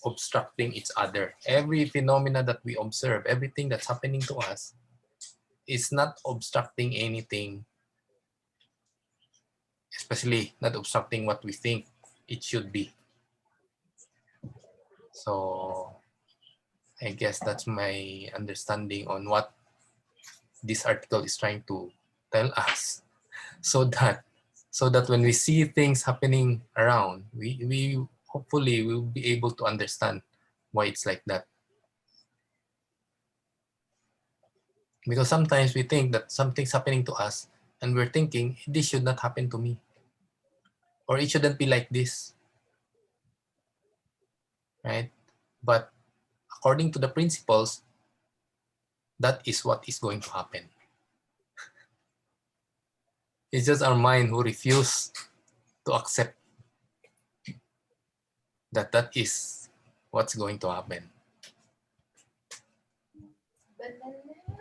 obstructing each other. Every phenomena that we observe, everything that's happening to us, is not obstructing anything, especially not obstructing what we think it should be. So I guess that's my understanding on what this article is trying to tell us, so that when we see things happening around, we hopefully will be able to understand why it's like that. Because sometimes we think that something's happening to us and we're thinking, this should not happen to me, or it shouldn't be like this, right? But according to the principles, that is what is going to happen. It's just our mind who refuse to accept that that is what's going to happen.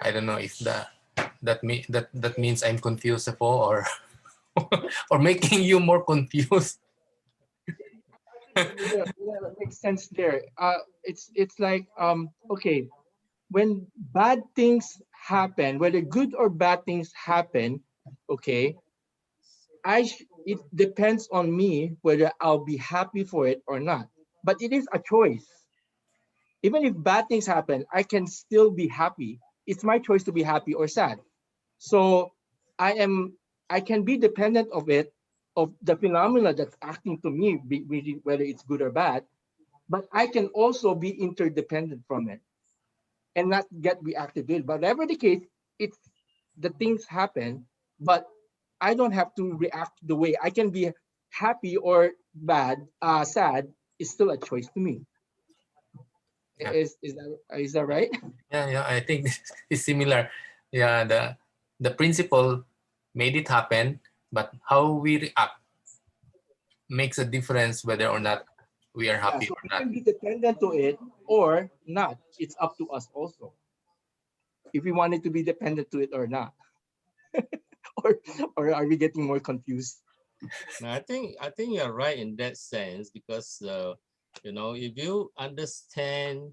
I don't know if that means I'm confused or or making you more confused. That makes sense there. It's like okay, when bad things happen, whether good or bad things happen, okay, it depends on me whether I'll be happy for it or not. But it is a choice. Even if bad things happen, I can still be happy. It's my choice to be happy or sad. So I can be dependent of it, of the phenomena that's acting to me, whether it's good or bad, but I can also be interdependent from it and not get reactive to it. But whatever the case, it's the things happen, but I don't have to react the way I can be happy or sad is still a choice to me. Yeah. Is that right? Yeah, I think it's similar. Yeah, the principle made it happen, but how we react makes a difference whether or not we are Yeah, happy so or we not. can be dependent to it or not. It's up to us also if we wanted to be dependent to it or not. or are we getting more confused? No, I think you're right in that sense because you know, if you understand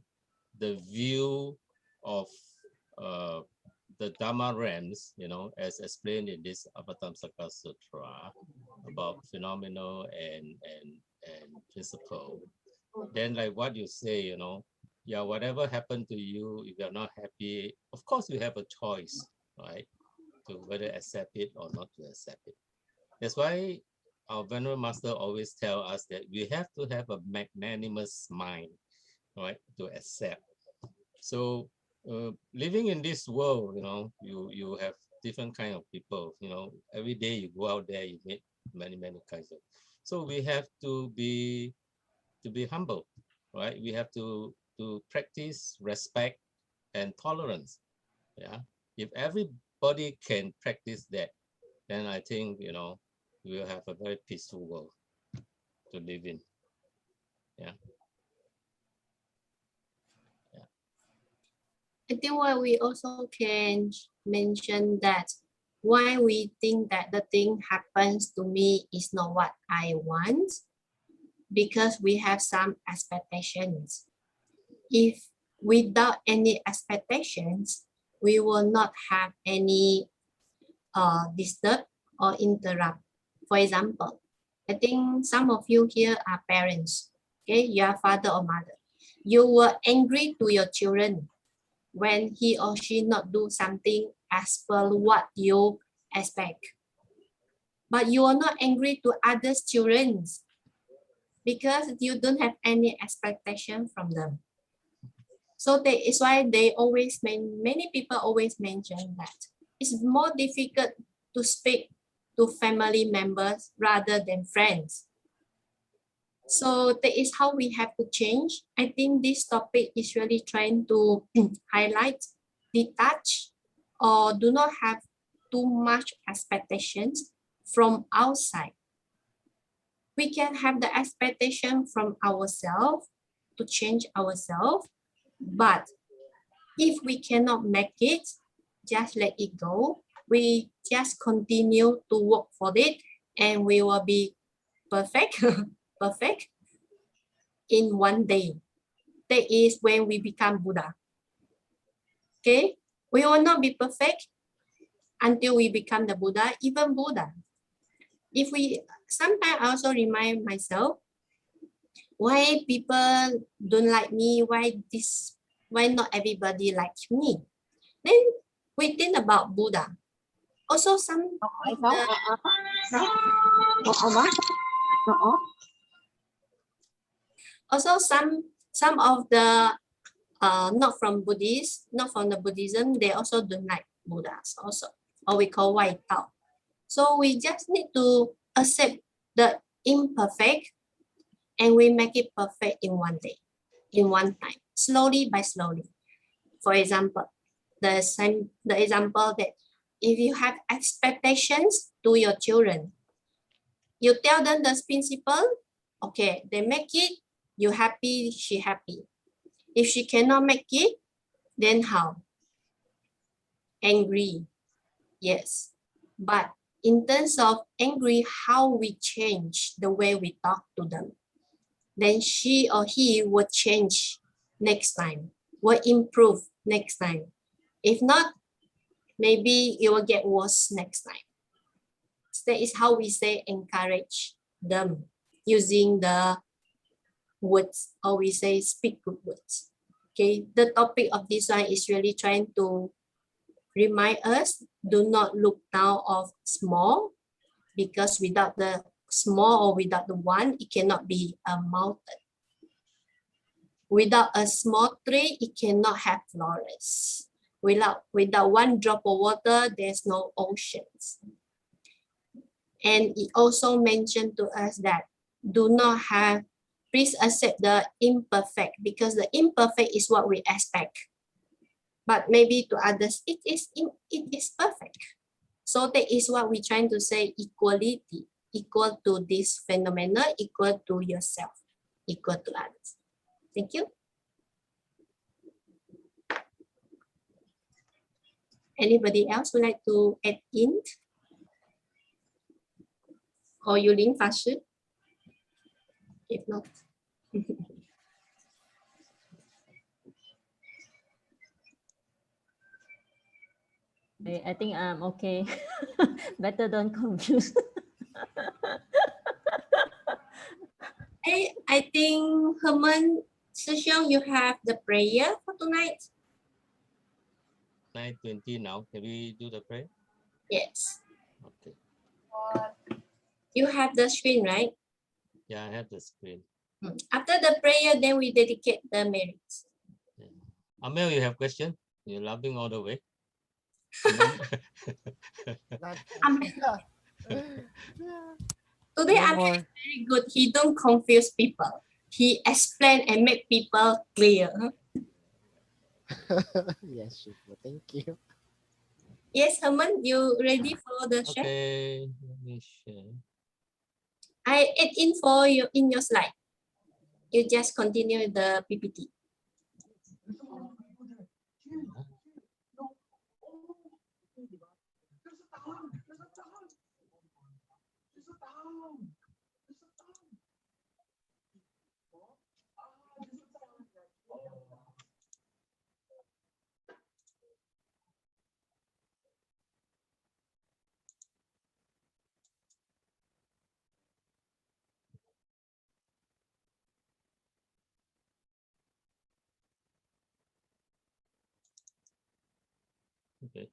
the view of uh, the Dharma realms, you know, as explained in this Avatamsaka Sutra about phenomenal and principle, then like what you say, you know, yeah, whatever happened to you, if you're not happy, of course you have a choice, right, to whether accept it or not to accept it. That's why our Venerable Master always tell us that we have to have a magnanimous mind, right, to accept. So living in this world, you know, you have different kind of people. You know, every day you go out there, you meet many kinds of. So we have to be humble, right? We have to practice respect and tolerance. Yeah, if everybody can practice that, then I think, you know, we'll have a very peaceful world to live in. Yeah. Yeah. I think what we also can mention that why we think that the thing happens to me is not what I want, because we have some expectations. If without any expectations, we will not have any disturb or interrupt. For example, I think some of you here are parents. Okay, you are father or mother. You were angry to your children when he or she not do something as per what you expect. But you are not angry to others' children because you don't have any expectation from them. So that is why they always many people always mention that it's more difficult to speak to family members rather than friends. So that is how we have to change. I think this topic is really trying to highlight, detach, or do not have too much expectations from outside. We can have the expectation from ourselves to change ourselves, but if we cannot make it, just let it go. We just continue to work for it and we will be perfect, perfect in one day. That is when we become Buddha. Okay? We will not be perfect until we become the Buddha, even Buddha. If we, sometimes I also remind myself, why people don't like me, why not everybody likes me? Then we think about Buddha. Also some of the, also some of the not from Buddhists, not from the Buddhism, they also don't like Buddhas also, or we call white Tao. So we just need to accept the imperfect and we make it perfect in one day, in one time, slowly by slowly. For example, the example that if you have expectations to your children, you tell them the principle, okay, they make it, you happy, she happy. If she cannot make it, then how? Angry, yes. But in terms of angry, how we change the way we talk to them, then she or he will change next time, will improve next time. If not, maybe it will get worse next time. That is how we say encourage them using the words, or we say speak good words. Okay, the topic of this one is really trying to remind us, do not look down of small, because without the small or without the one, it cannot be a mountain. Without a small tree, it cannot have flowers. Without one drop of water, there's no oceans. And it also mentioned to us that do not have, please accept the imperfect, because the imperfect is what we expect. But maybe to others, it is perfect. So that is what we're trying to say, equality, equal to this phenomena, equal to yourself. equal to others. Thank you. Anybody else would like to add in? Or you link faster? If not. I think I'm okay. Better don't confuse. Hey, I think Herman, Sejong, you have the prayer for tonight? 9:20 now. Can we do the prayer? Yes. Okay. You have the screen, right? Yeah, I have the screen. After the prayer, then we dedicate the merits. Amel, you have question? You're laughing all the way. Today, No Amel more. is very good. He don't confuse people. He explain and make people clear. Yes, Shifu. Thank you. Yes, Herman, you ready for the share? Okay, let me share. I add in for you in your slide. You just continue the PPT. Okay.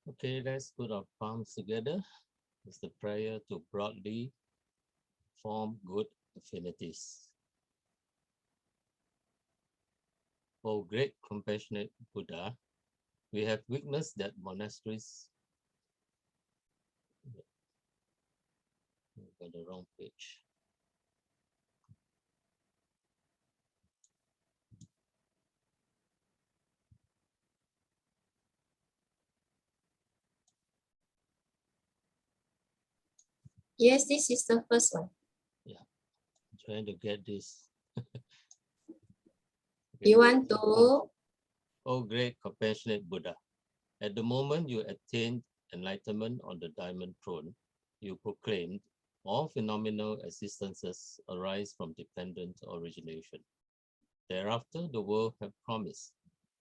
Okay, let's put our palms together. It's the prayer to broadly form good affinities. O great compassionate Buddha, we have witnessed that monasteries. Got the wrong page. Yes, this is the first one. Yeah, I'm trying to get this. You want to? O great compassionate Buddha, at the moment you attained enlightenment on the diamond throne, you proclaimed all phenomenal existences arise from dependent origination. Thereafter, the world had promise.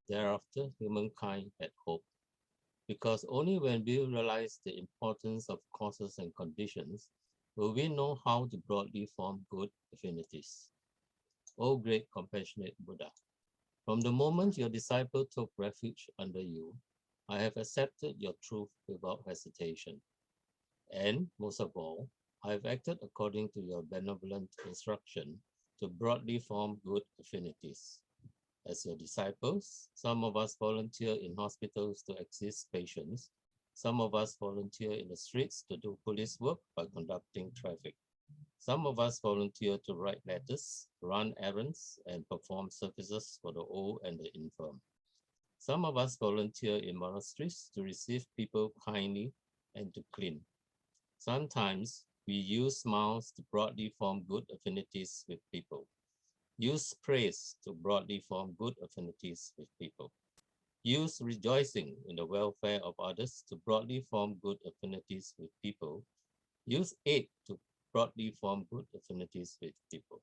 Thereafter, humankind had hope. Because only when we realize the importance of causes and conditions will we know how to broadly form good affinities. O great compassionate Buddha, from the moment your disciple took refuge under you, I have accepted your truth without hesitation. And most of all, I have acted according to your benevolent instruction to broadly form good affinities. As your disciples, some of us volunteer in hospitals to assist patients. Some of us volunteer in the streets to do police work by conducting traffic. Some of us volunteer to write letters, run errands, and perform services for the old and the infirm. Some of us volunteer in monasteries to receive people kindly and to clean. Sometimes we use smiles to broadly form good affinities with people. Use praise to broadly form good affinities with people. Use rejoicing in the welfare of others to broadly form good affinities with people. Use aid to broadly form good affinities with people.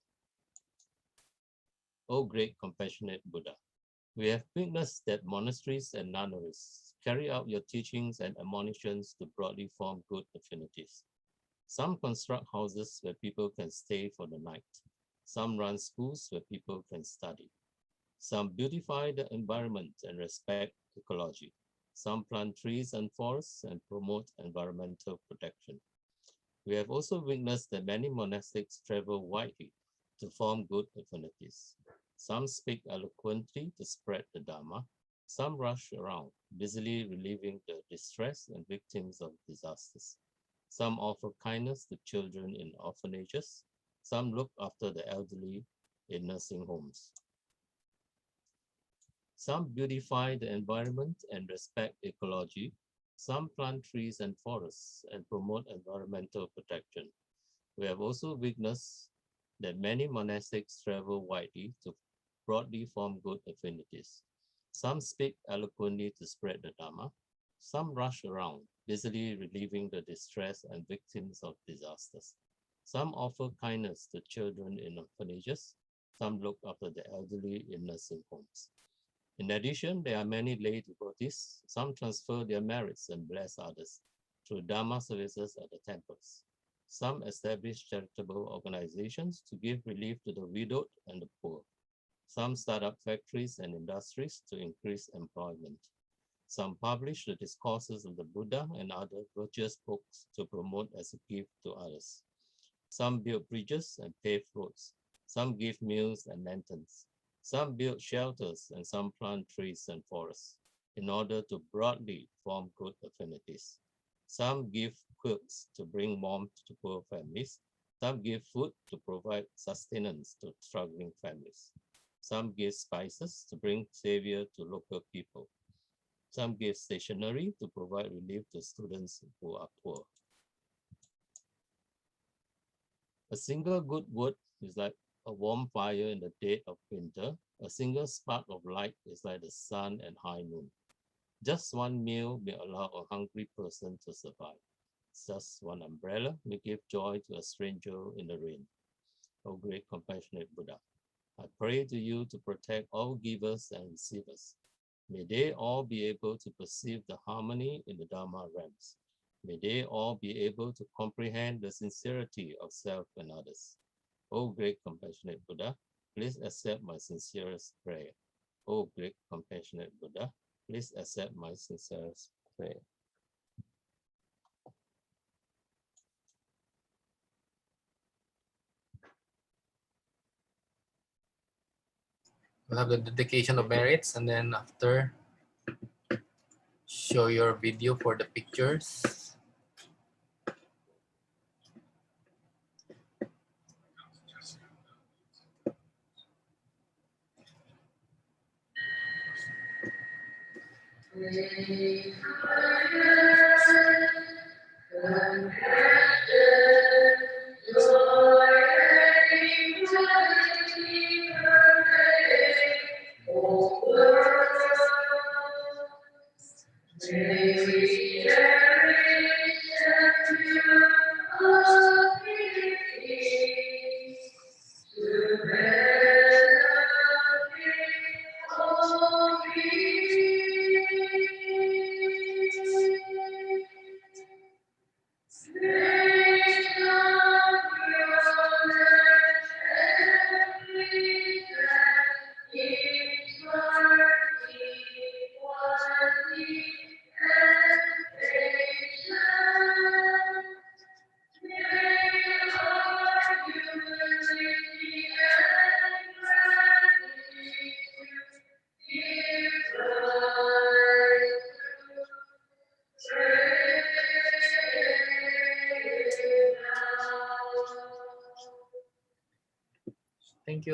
O great compassionate Buddha, we have witnessed that monasteries and nunneries carry out your teachings and admonitions to broadly form good affinities. Some construct houses where people can stay for the night. Some run schools where people can study. Some beautify the environment and respect ecology. Some plant trees and forests and promote environmental protection. We have also witnessed that many monastics travel widely to form good affinities. Some speak eloquently to spread the Dharma. Some rush around, busily relieving the distress and victims of disasters. Some offer kindness to children in orphanages. Some look after the elderly in nursing homes. Some beautify the environment and respect ecology. Some plant trees and forests and promote environmental protection. We have also witnessed that many monastics travel widely to broadly form good affinities. Some speak eloquently to spread the Dharma. Some rush around, busily relieving the distress and victims of disasters. Some offer kindness to children in orphanages. Some look after the elderly in nursing homes. In addition, there are many lay devotees. Some transfer their merits and bless others through Dharma services at the temples. Some establish charitable organizations to give relief to the widowed and the poor. Some start up factories and industries to increase employment. Some publish the discourses of the Buddha and other virtuous books to promote as a gift to others. Some build bridges and pave roads. Some give meals and lanterns. Some build shelters and some plant trees and forests in order to broadly form good affinities. Some give quilts to bring warmth to poor families. Some give food to provide sustenance to struggling families. Some give spices to bring savior to local people. Some give stationery to provide relief to students who are poor. A single good word is like a warm fire in the dead of winter. A single spark of light is like the sun at high noon. Just one meal may allow a hungry person to survive. Just one umbrella may give joy to a stranger in the rain. O great compassionate Buddha, I pray to you to protect all givers and receivers. May they all be able to perceive the harmony in the Dharma realms. May they all be able to comprehend the sincerity of self and others. O great compassionate Buddha, please accept my sincerest prayer. O great compassionate Buddha, please accept my sincerest prayer. We'll have the dedication of merits, and then after, show your video for the pictures.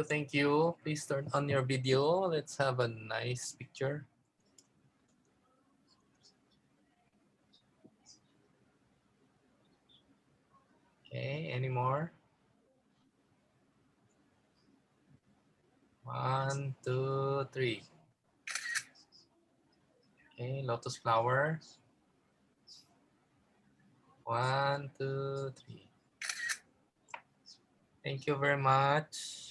Thank you. Please turn on your video. Let's have a nice picture. Okay, any more? 1, 2, 3. Okay, lotus flower. 1, 2, 3. Thank you very much.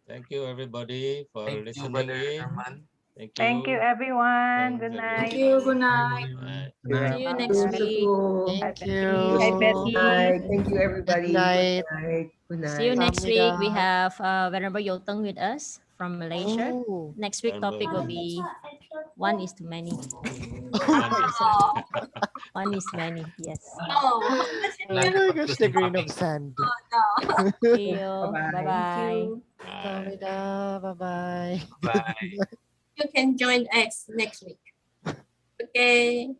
Thank you, everybody, for Thank you, listening Brother in. Herman. Thank Thank you, you. everyone. Thanks, Good Thank night. you. Good everybody. night. Bye. See you next week. Hi, Thank Betty. you. Hi, Good Betty. night. Thank you, everybody. Good night. Good night. Good See you night. next week. We Kamsahamnida. have Venerable Yoteng with us from Malaysia. Oh. Next week topic will be one is to many. One is One is many. Yes. Oh, Oh my gosh, the grain of sand. no. See you. Bye-bye. Bye Thank bye. you. Bye. Kamsahamnida. Bye-bye. Bye. You can join us next week. Okay.